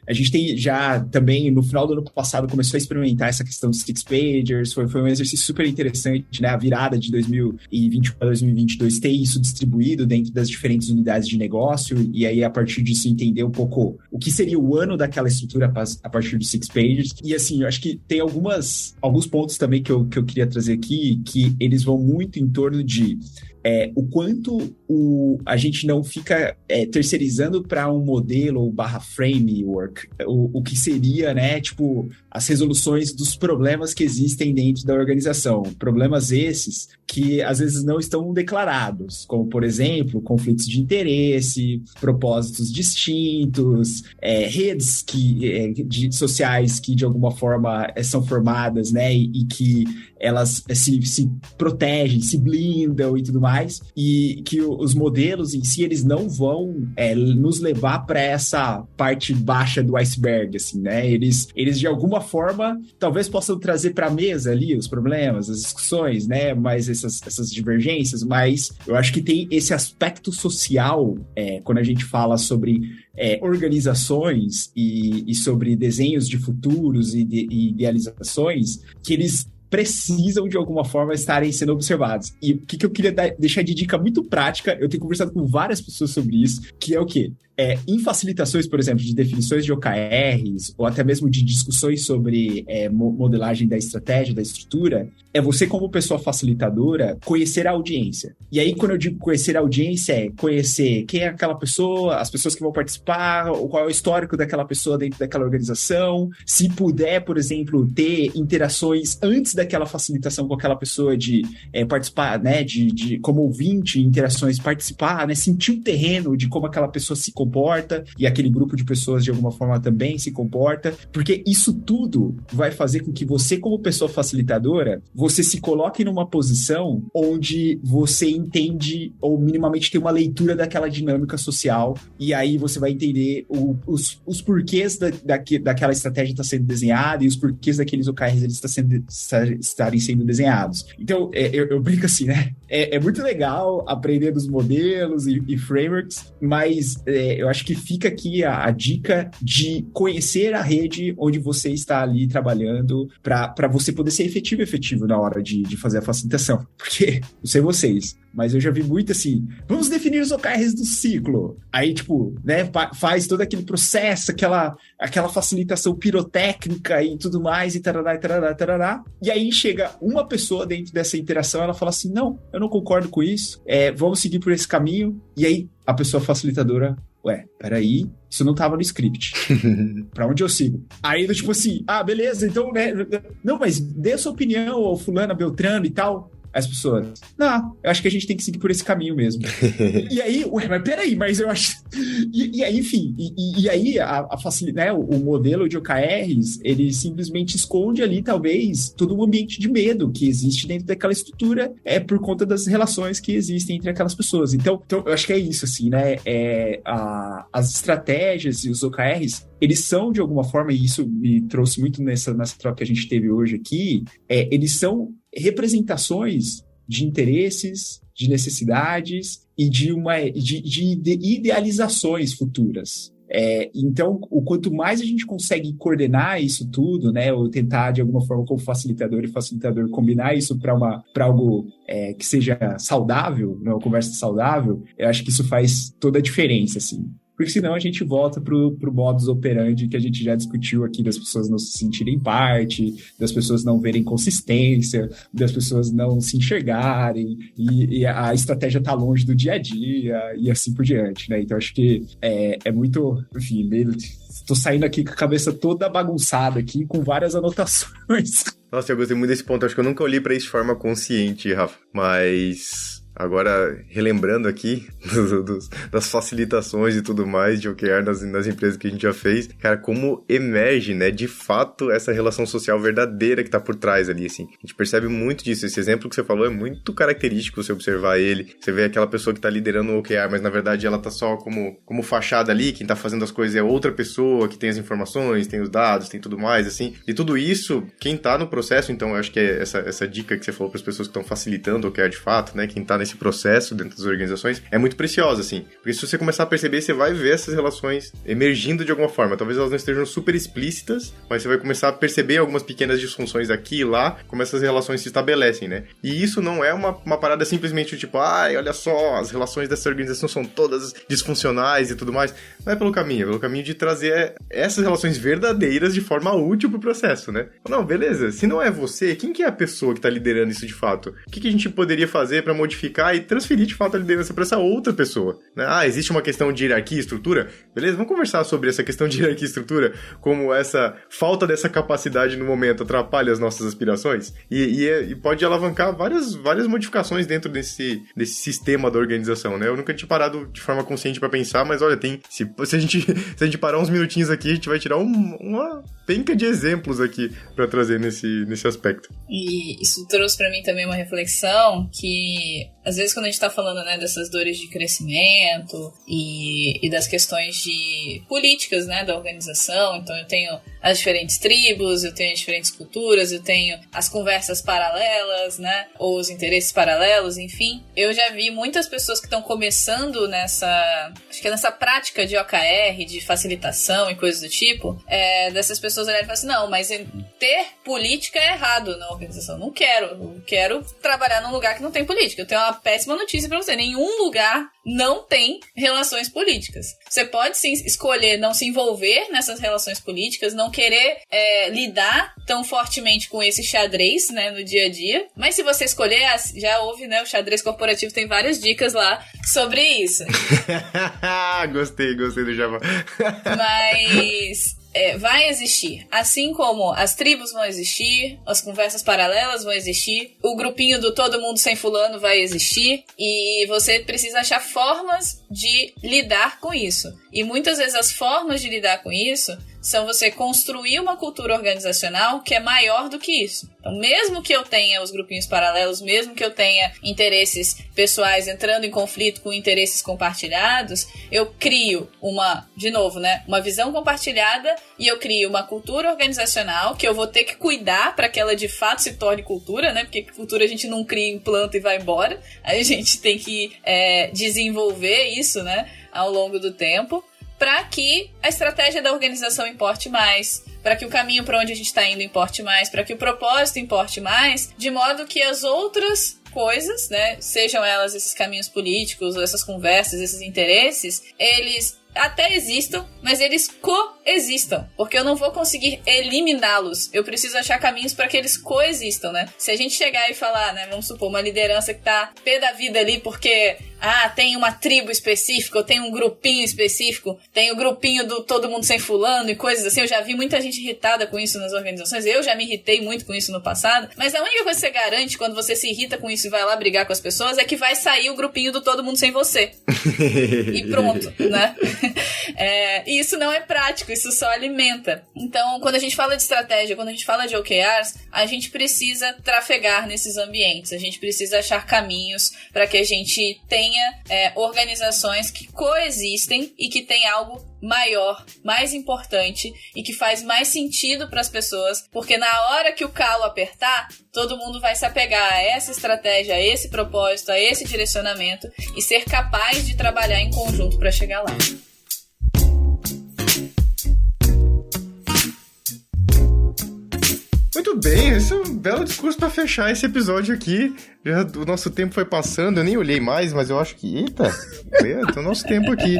[SPEAKER 2] a gente tem já também, no final do ano passado, começou a experimentar essa questão dos Six Pagers, foi um exercício super interessante, né, a virada de 2021 para 2022 ter isso distribuído dentro das diferentes unidades de negócio, e aí a partir disso entender um pouco o que seria o ano daquela estrutura a partir dos Six Pages. E assim, eu acho que tem alguns pontos também que eu queria trazer aqui, que eles vão muito em torno de o quanto a gente não fica terceirizando para um modelo /framework, o que seria, né, tipo, as resoluções dos problemas que existem dentro da organização. Problemas esses que às vezes não estão declarados, como, por exemplo, conflitos de interesse, propósitos distintos, redes sociais que de alguma forma são formadas, né, e que elas se protegem, se blindam e tudo mais, e que os modelos em si, eles não vão nos levar para essa parte baixa do iceberg, assim, né? Eles de alguma forma, talvez possam trazer para a mesa ali os problemas, as discussões, né? Mas essas divergências, mas eu acho que tem esse aspecto social, quando a gente fala sobre organizações e sobre desenhos de futuros e idealizações, que eles precisam, de alguma forma, estarem sendo observados. E o que eu queria deixar de dica muito prática, eu tenho conversado com várias pessoas sobre isso, que é o quê? em facilitações, por exemplo, de definições de OKRs, ou até mesmo de discussões sobre modelagem da estratégia, da estrutura, é você, como pessoa facilitadora, conhecer a audiência. E aí, quando eu digo conhecer a audiência, é conhecer quem é aquela pessoa, as pessoas que vão participar, qual é o histórico daquela pessoa dentro daquela organização, se puder, por exemplo, ter interações antes daquela facilitação com aquela pessoa de participar, né, de como ouvinte, interações, participar, né, sentir o terreno de como aquela pessoa se comporta e aquele grupo de pessoas de alguma forma também se comporta, porque isso tudo vai fazer com que você, como pessoa facilitadora, você se coloque numa posição onde você entende ou minimamente tem uma leitura daquela dinâmica social, e aí você vai entender os porquês daquela estratégia estar sendo desenhada e os porquês daqueles OKRs eles estarem sendo desenhados. Então, eu brinco assim, né? É muito legal aprender dos modelos e frameworks, mas eu acho que fica aqui a dica de conhecer a rede onde você está ali trabalhando para você poder ser efetivo na hora de fazer a facilitação. Porque, não sei vocês, mas eu já vi muito assim, vamos definir os OKRs do ciclo. Aí, tipo, né, faz todo aquele processo, aquela facilitação pirotécnica e tudo mais, e tarará, tarará, tarará. E aí chega uma pessoa dentro dessa interação, ela fala assim, não, eu não concordo com isso, vamos seguir por esse caminho. E aí a pessoa facilitadora, peraí, isso não tava no script. Pra onde eu sigo? Aí, tipo assim, beleza, então, né, não, mas dê a sua opinião, ou fulana, beltrano e tal. As pessoas, não, eu acho que a gente tem que seguir por esse caminho mesmo. E aí, mas peraí, mas eu acho... E aí, enfim, e aí né, o modelo de OKRs, ele simplesmente esconde ali, talvez, todo um ambiente de medo que existe dentro daquela estrutura, por conta das relações que existem entre aquelas pessoas. Então eu acho que é isso, assim, né? As estratégias e os OKRs, eles são, de alguma forma, e isso me trouxe muito nessa troca que a gente teve hoje aqui, eles são representações de interesses, de necessidades e de idealizações futuras. Então, o quanto mais a gente consegue coordenar isso tudo, né, ou tentar, de alguma forma, como facilitador e facilitador, combinar isso para algo que seja saudável, né, uma conversa saudável, eu acho que isso faz toda a diferença, assim. Porque senão a gente volta pro modus operandi que a gente já discutiu aqui, das pessoas não se sentirem parte, das pessoas não verem consistência, das pessoas não se enxergarem, e a estratégia tá longe do dia a dia, e assim por diante, né? Então acho que é muito, enfim, tô saindo aqui com a cabeça toda bagunçada aqui, com várias anotações.
[SPEAKER 1] Nossa, eu gostei muito desse ponto, acho que eu nunca olhei pra isso de forma consciente, Rafa, mas... Agora, relembrando aqui das facilitações e tudo mais de OKR nas empresas que a gente já fez, cara, como emerge, né, de fato, essa relação social verdadeira que tá por trás ali, assim. A gente percebe muito disso. Esse exemplo que você falou é muito característico, você observar ele. Você vê aquela pessoa que tá liderando o OKR, mas na verdade ela tá só como fachada ali, quem tá fazendo as coisas é outra pessoa que tem as informações, tem os dados, tem tudo mais, assim. E tudo isso, quem tá no processo, então eu acho que é essa dica que você falou para as pessoas que estão facilitando o OKR de fato, né, quem tá nesse processo dentro das organizações, é muito preciosa, assim. Porque se você começar a perceber, você vai ver essas relações emergindo de alguma forma. Talvez elas não estejam super explícitas, mas você vai começar a perceber algumas pequenas disfunções aqui e lá, como essas relações se estabelecem, né? E isso não é uma parada simplesmente tipo, olha só, as relações dessa organização são todas disfuncionais e tudo mais. Não é pelo caminho de trazer essas relações verdadeiras de forma útil pro processo, né? Não, beleza, se não é você, quem que é a pessoa que tá liderando isso de fato? O que a gente poderia fazer para modificar e transferir de fato a liderança para essa outra pessoa, né? Existe uma questão de hierarquia e estrutura? Beleza, vamos conversar sobre essa questão de hierarquia e estrutura, como essa falta dessa capacidade no momento atrapalha as nossas aspirações e pode alavancar várias modificações dentro desse sistema da organização, né? Eu nunca tinha parado de forma consciente para pensar, mas olha, se a gente parar uns minutinhos aqui, a gente vai tirar uma penca de exemplos aqui para trazer nesse aspecto.
[SPEAKER 3] E isso trouxe para mim também uma reflexão que às vezes quando a gente tá falando, né, dessas dores de crescimento e das questões de políticas, né, da organização, então eu tenho as diferentes tribos, eu tenho as diferentes culturas, eu tenho as conversas paralelas, né, ou os interesses paralelos, enfim. Eu já vi muitas pessoas que estão começando nessa prática de OKR, de facilitação e coisas do tipo, dessas pessoas olharem e falar assim, não, mas ter política é errado na organização, não quero, eu quero trabalhar num lugar que não tem política, eu tenho uma péssima notícia pra você. Nenhum lugar não tem relações políticas. Você pode sim escolher não se envolver nessas relações políticas, não querer lidar tão fortemente com esse xadrez, né, no dia a dia. Mas se você escolher, já houve, né, o xadrez corporativo tem várias dicas lá sobre isso.
[SPEAKER 1] Gostei do Java.
[SPEAKER 3] Mas vai existir. Assim como as tribos vão existir, as conversas paralelas vão existir, o grupinho do todo mundo sem fulano vai existir, e você precisa achar formas de lidar com isso. E muitas vezes as formas de lidar com isso são você construir uma cultura organizacional que é maior do que isso. Então, mesmo que eu tenha os grupinhos paralelos, mesmo que eu tenha interesses pessoais entrando em conflito com interesses compartilhados, eu crio uma visão compartilhada e eu crio uma cultura organizacional que eu vou ter que cuidar para que ela de fato se torne cultura, né? Porque cultura a gente não cria, implanta e vai embora. A gente tem que desenvolver isso, né, ao longo do tempo, para que a estratégia da organização importe mais, para que o caminho para onde a gente está indo importe mais, para que o propósito importe mais, de modo que as outras coisas, né, sejam elas esses caminhos políticos, essas conversas, esses interesses, eles até existam, mas eles coexistam, porque eu não vou conseguir eliminá-los. Eu preciso achar caminhos para que eles coexistam, né? Se a gente chegar e falar, né, vamos supor, uma liderança que tá pé da vida ali porque tem uma tribo específica, ou tem um grupinho específico, tem o grupinho do todo mundo sem fulano e coisas assim. Eu já vi muita gente irritada com isso nas organizações, eu já me irritei muito com isso no passado, mas a única coisa que você garante quando você se irrita com isso e vai lá brigar com as pessoas é que vai sair o grupinho do todo mundo sem você. E pronto, né? E isso não é prático, isso só alimenta. Então, quando a gente fala de estratégia, quando a gente fala de OKRs, a gente precisa trafegar nesses ambientes, a gente precisa achar caminhos para que a gente tenha organizações que coexistem e que tem algo maior, mais importante e que faz mais sentido para as pessoas, porque na hora que o calo apertar, todo mundo vai se apegar a essa estratégia, a esse propósito, a esse direcionamento e ser capaz de trabalhar em conjunto para chegar lá.
[SPEAKER 1] Muito bem, esse é um belo discurso para fechar esse episódio aqui. O nosso tempo foi passando, eu nem olhei mais, mas eu acho que... Eita, o nosso tempo aqui.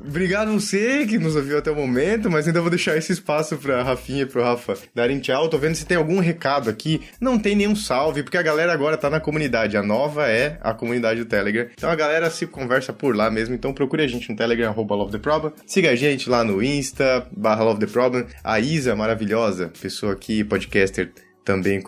[SPEAKER 1] Obrigado a você que nos ouviu até o momento, mas ainda vou deixar esse espaço pra Rafinha e pro Rafa darem tchau. Tô vendo se tem algum recado aqui. Não tem nenhum salve, porque a galera agora tá na comunidade. A nova é a comunidade do Telegram. Então a galera se conversa por lá mesmo. Então procure a gente no Telegram, @LoveTheProblem. Siga a gente lá no Insta, /LoveTheProblem. A Isa, maravilhosa, pessoa aqui, podcaster também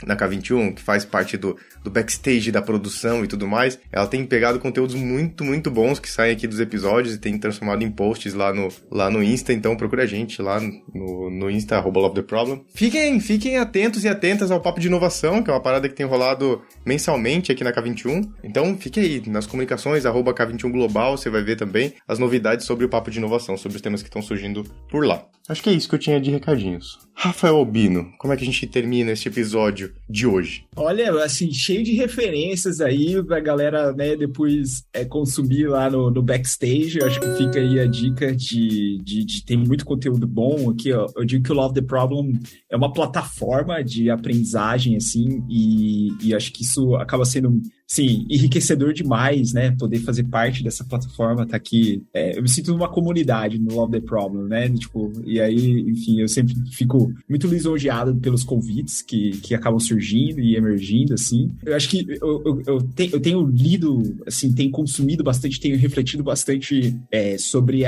[SPEAKER 1] na K21, que faz parte do backstage da produção e tudo mais. Ela tem pegado conteúdos muito, muito bons que saem aqui dos episódios e tem transformado em posts lá no Insta, então procura a gente lá no Insta, @LoveTheProblem. Fiquem atentos e atentas ao Papo de Inovação, que é uma parada que tem rolado mensalmente aqui na K21. Então fique aí nas comunicações, @K21 Global, você vai ver também as novidades sobre o Papo de Inovação, sobre os temas que estão surgindo por lá. Acho que é isso que eu tinha de recadinhos. Rafael Albino, como é que a gente termina este episódio de hoje?
[SPEAKER 2] Olha, assim, cheio de referências aí pra galera, né, depois consumir lá no backstage. Eu acho que fica aí a dica de ter muito conteúdo bom aqui, ó. Eu digo que o Love the Problem é uma plataforma de aprendizagem, assim, e acho que isso acaba sendo, sim, enriquecedor demais, né, poder fazer parte dessa plataforma, tá aqui. Eu me sinto numa comunidade no Love the Problem, né, tipo, e aí, enfim, eu sempre fico muito lisonjeado pelos convites que acabam surgindo e emergindo, assim. Eu acho que eu tenho lido, assim, tenho consumido bastante, tenho refletido bastante sobre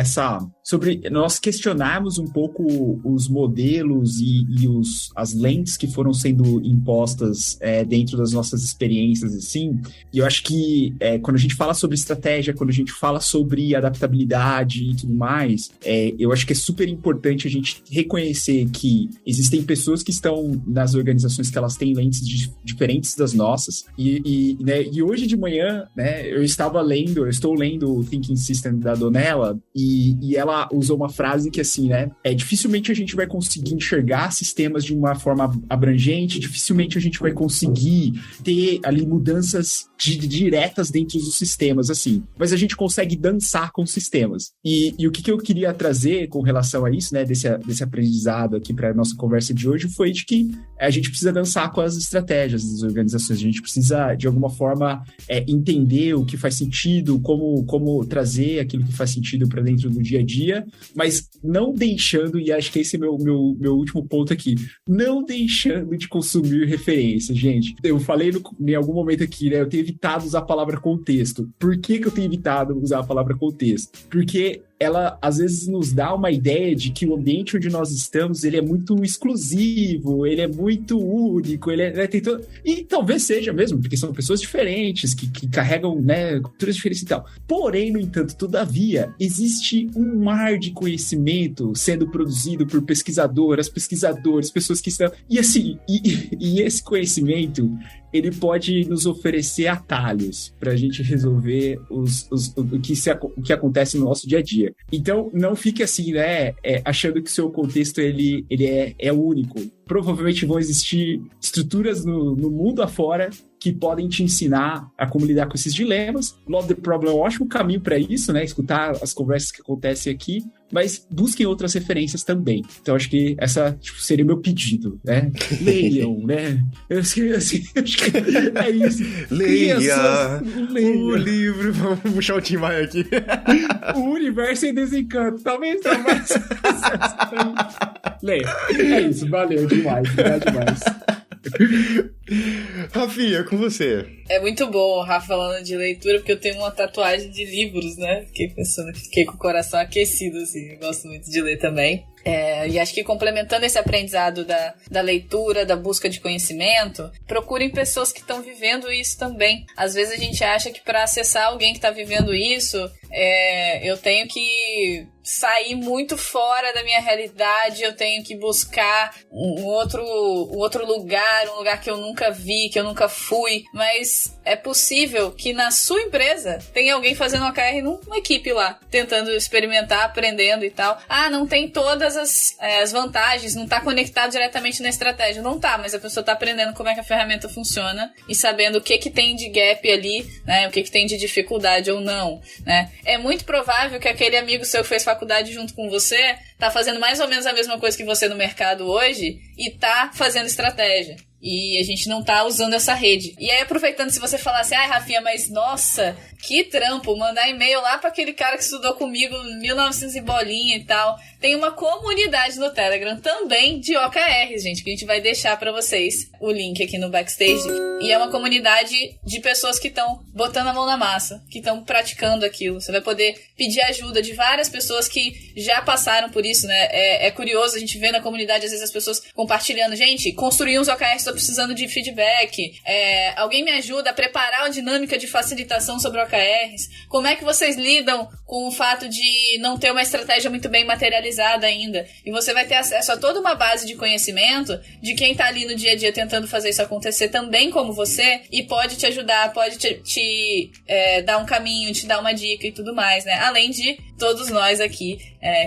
[SPEAKER 2] nós questionarmos um pouco os modelos e as lentes que foram sendo impostas dentro das nossas experiências, assim. E eu acho que quando a gente fala sobre estratégia, quando a gente fala sobre adaptabilidade e tudo mais, eu acho que é super importante a gente reconhecer que existem pessoas que estão nas organizações que elas têm lentes diferentes das nossas. E hoje de manhã, né, eu estou lendo o Thinking System da Donella, e ela usou uma frase que, assim, né? Dificilmente a gente vai conseguir enxergar sistemas de uma forma abrangente, dificilmente a gente vai conseguir ter ali mudanças diretas dentro dos sistemas, assim. Mas a gente consegue dançar com sistemas. E o que eu queria trazer com relação a isso, né? Desse aprendizado aqui para a nossa conversa de hoje foi de que a gente precisa dançar com as estratégias das organizações. A gente precisa, de alguma forma, entender o que faz sentido, como trazer aquilo que faz sentido para dentro do dia a dia, mas não deixando, e acho que esse é meu último ponto aqui, não deixando de consumir referências, gente. Eu falei em algum momento aqui, né? Eu tenho evitado usar a palavra contexto. Por que eu tenho evitado usar a palavra contexto? Porque ela, às vezes, nos dá uma ideia de que o ambiente onde nós estamos, ele é muito exclusivo, ele é muito único, tem todo... E talvez seja mesmo, porque são pessoas diferentes, que carregam, né, culturas diferentes e tal. Porém, no entanto, todavia, existe um mar de conhecimento sendo produzido por pesquisadores, pessoas que estão... E assim, e esse conhecimento, ele pode nos oferecer atalhos para a gente resolver o que acontece no nosso dia a dia. Então, não fique assim, né, achando que o seu contexto ele é único. Provavelmente vão existir estruturas no mundo afora que podem te ensinar a como lidar com esses dilemas. Love the Problem é um ótimo caminho para isso, né? Escutar as conversas que acontecem aqui, mas busquem outras referências também. Então, acho que essa seria o meu pedido, né? Leiam, né? Eu acho que é isso.
[SPEAKER 1] Leia o livro. Vamos puxar o Tim Maia aqui.
[SPEAKER 2] O Universo em Desencanto. Talvez seja mais... Leia. É isso. Valeu demais.
[SPEAKER 1] Rafinha, com você.
[SPEAKER 3] É muito bom o Rafa falando de leitura, porque eu tenho uma tatuagem de livros, né? Fiquei com o coração aquecido, assim. Eu gosto muito de ler também. E acho que complementando esse aprendizado da leitura, da busca de conhecimento, procurem pessoas que estão vivendo isso também. Às vezes a gente acha que para acessar alguém que está vivendo isso, eu tenho que sair muito fora da minha realidade, eu tenho que buscar um outro lugar, um lugar que eu nunca vi, que eu nunca fui, mas é possível que na sua empresa tenha alguém fazendo OKR numa equipe lá, tentando experimentar, aprendendo e tal. Não tem todas as vantagens, não tá conectado diretamente na estratégia, não tá, mas a pessoa tá aprendendo como é que a ferramenta funciona e sabendo o que tem de gap ali, né, o que tem de dificuldade ou não, né. É muito provável que aquele amigo seu que fez faculdade junto com você tá fazendo mais ou menos a mesma coisa que você no mercado hoje e tá fazendo estratégia. E a gente não tá usando essa rede. E aí, aproveitando, se você falasse, Rafinha, mas nossa, que trampo, mandar e-mail lá pra aquele cara que estudou comigo em 1900 e bolinha e tal. Tem uma comunidade no Telegram também de OKRs, gente, que a gente vai deixar pra vocês o link aqui no backstage. E é uma comunidade de pessoas que estão botando a mão na massa, que estão praticando aquilo. Você vai poder pedir ajuda de várias pessoas que já passaram por isso, né? É curioso, a gente vê na comunidade, às vezes, as pessoas compartilhando. Gente, construí uns OKRs, tô precisando de feedback. Alguém me ajuda a preparar uma dinâmica de facilitação sobre OKRs. Como é que vocês lidam com o fato de não ter uma estratégia muito bem materializada ainda? E você vai ter acesso a toda uma base de conhecimento de quem tá ali no dia a dia tentando fazer isso acontecer também como você, e pode te ajudar, pode te dar um caminho, te dar uma dica e tudo mais, né? Além de todos nós aqui,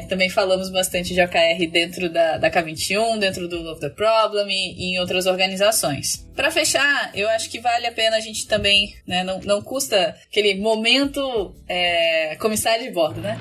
[SPEAKER 3] que também falamos bastante de OKR dentro da K21, dentro do Love the Problem e em outras organizações. Para fechar, eu acho que vale a pena a gente também, né, não custa aquele momento comissário de bordo, né?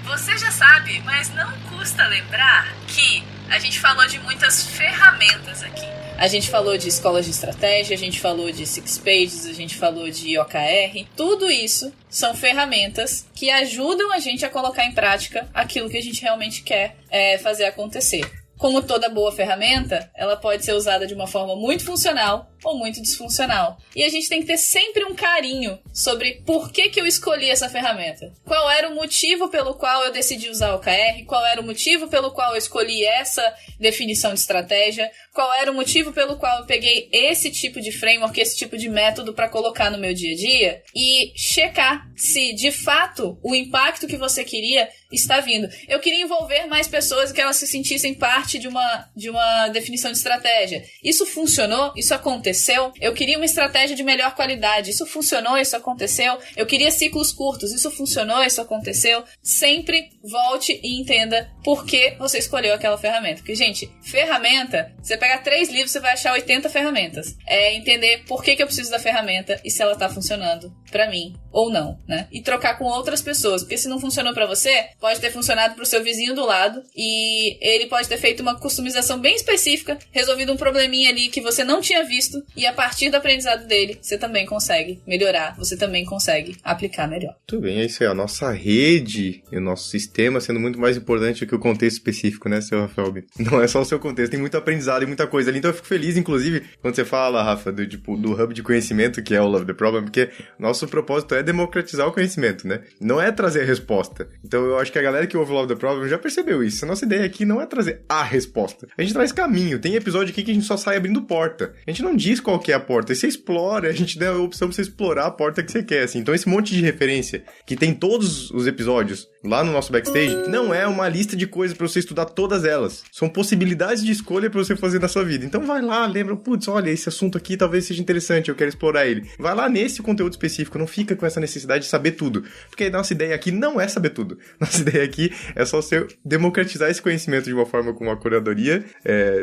[SPEAKER 3] Você já sabe, mas não custa lembrar que a gente falou de muitas ferramentas aqui. A gente falou de escolas de estratégia, a gente falou de Six Pages, a gente falou de OKR. Tudo isso são ferramentas que ajudam a gente a colocar em prática aquilo que a gente realmente quer fazer acontecer. Como toda boa ferramenta, ela pode ser usada de uma forma muito funcional ou muito disfuncional. E a gente tem que ter sempre um carinho sobre por que eu escolhi essa ferramenta. Qual era o motivo pelo qual eu decidi usar o OKR? Qual era o motivo pelo qual eu escolhi essa definição de estratégia? Qual era o motivo pelo qual eu peguei esse tipo de framework, esse tipo de método para colocar no meu dia a dia? E checar se, de fato, o impacto que você queria está vindo. Eu queria envolver mais pessoas e que elas se sentissem parte de uma definição de estratégia. Isso funcionou? Isso aconteceu? aconteceu. Eu queria uma estratégia de melhor qualidade. Isso funcionou, isso aconteceu. Eu queria ciclos curtos. Isso funcionou, isso aconteceu. Sempre volte e entenda por que você escolheu aquela ferramenta. Porque, gente, ferramenta, você pega 3 livros, você vai achar 80 ferramentas. É entender por que eu preciso da ferramenta e se ela tá funcionando pra mim ou não, né? E trocar com outras pessoas. Porque se não funcionou pra você, pode ter funcionado pro seu vizinho do lado e ele pode ter feito uma customização bem específica, resolvido um probleminha ali que você não tinha visto e a partir do aprendizado dele, você também consegue melhorar, você também consegue aplicar melhor.
[SPEAKER 1] Muito bem, é isso aí. A nossa rede e o nosso sistema sendo muito mais importante que o contexto específico, né, seu Rafael? Não é só o seu contexto, tem muito aprendizado e muita coisa ali. Então eu fico feliz, inclusive, quando você fala, Rafa, do hub de conhecimento, que é o Love the Problem, porque nosso propósito é democratizar o conhecimento, né? Não é trazer a resposta. Então eu acho que a galera que ouve o Love the Problem já percebeu isso. A nossa ideia aqui não é trazer a resposta. A gente traz caminho. Tem episódio aqui que a gente só sai abrindo porta. A gente não diz qual que é a porta. E você explora, a gente dá a opção pra você explorar a porta que você quer, assim. Então esse monte de referência que tem todos os episódios lá no nosso backstage, não é uma lista de coisas pra você estudar todas elas. São possibilidades de escolha pra você fazer na sua vida. Então vai lá, lembra, putz, olha, esse assunto aqui talvez seja interessante, eu quero explorar ele. Vai lá nesse conteúdo específico, não fica com essa necessidade de saber tudo. Porque a nossa ideia aqui não é saber tudo. Nossa ideia aqui é só você democratizar esse conhecimento de uma forma com uma curadoria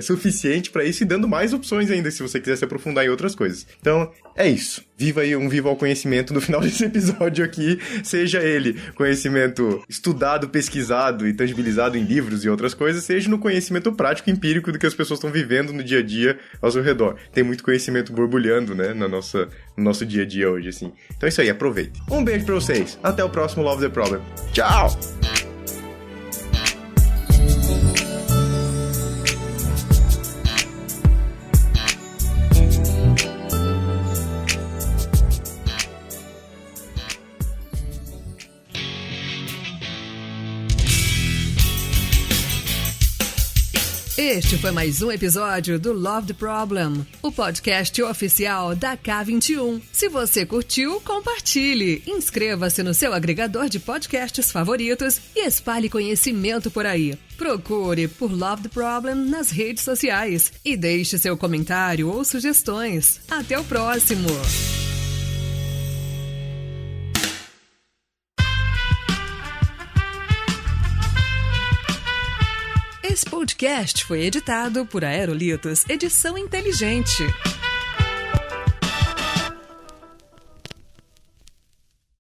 [SPEAKER 1] suficiente pra isso e dando mais opções ainda, se você quiser se aprofundar em outras coisas. Então, é isso. Viva aí viva ao conhecimento no final desse episódio aqui, seja ele conhecimento estudado, pesquisado e tangibilizado em livros e outras coisas, seja no conhecimento prático, empírico do que as pessoas estão vivendo no dia a dia ao seu redor. Tem muito conhecimento borbulhando, né, no nosso dia a dia hoje, assim. Então é isso aí, aproveite. Um beijo pra vocês. Até o próximo Love the Problem. Tchau!
[SPEAKER 4] Este foi mais um episódio do Love the Problem, o podcast oficial da K21. Se você curtiu, compartilhe, inscreva-se no seu agregador de podcasts favoritos e espalhe conhecimento por aí. Procure por Love the Problem nas redes sociais e deixe seu comentário ou sugestões. Até o próximo! Esse podcast foi editado por Aerolitos Edição Inteligente.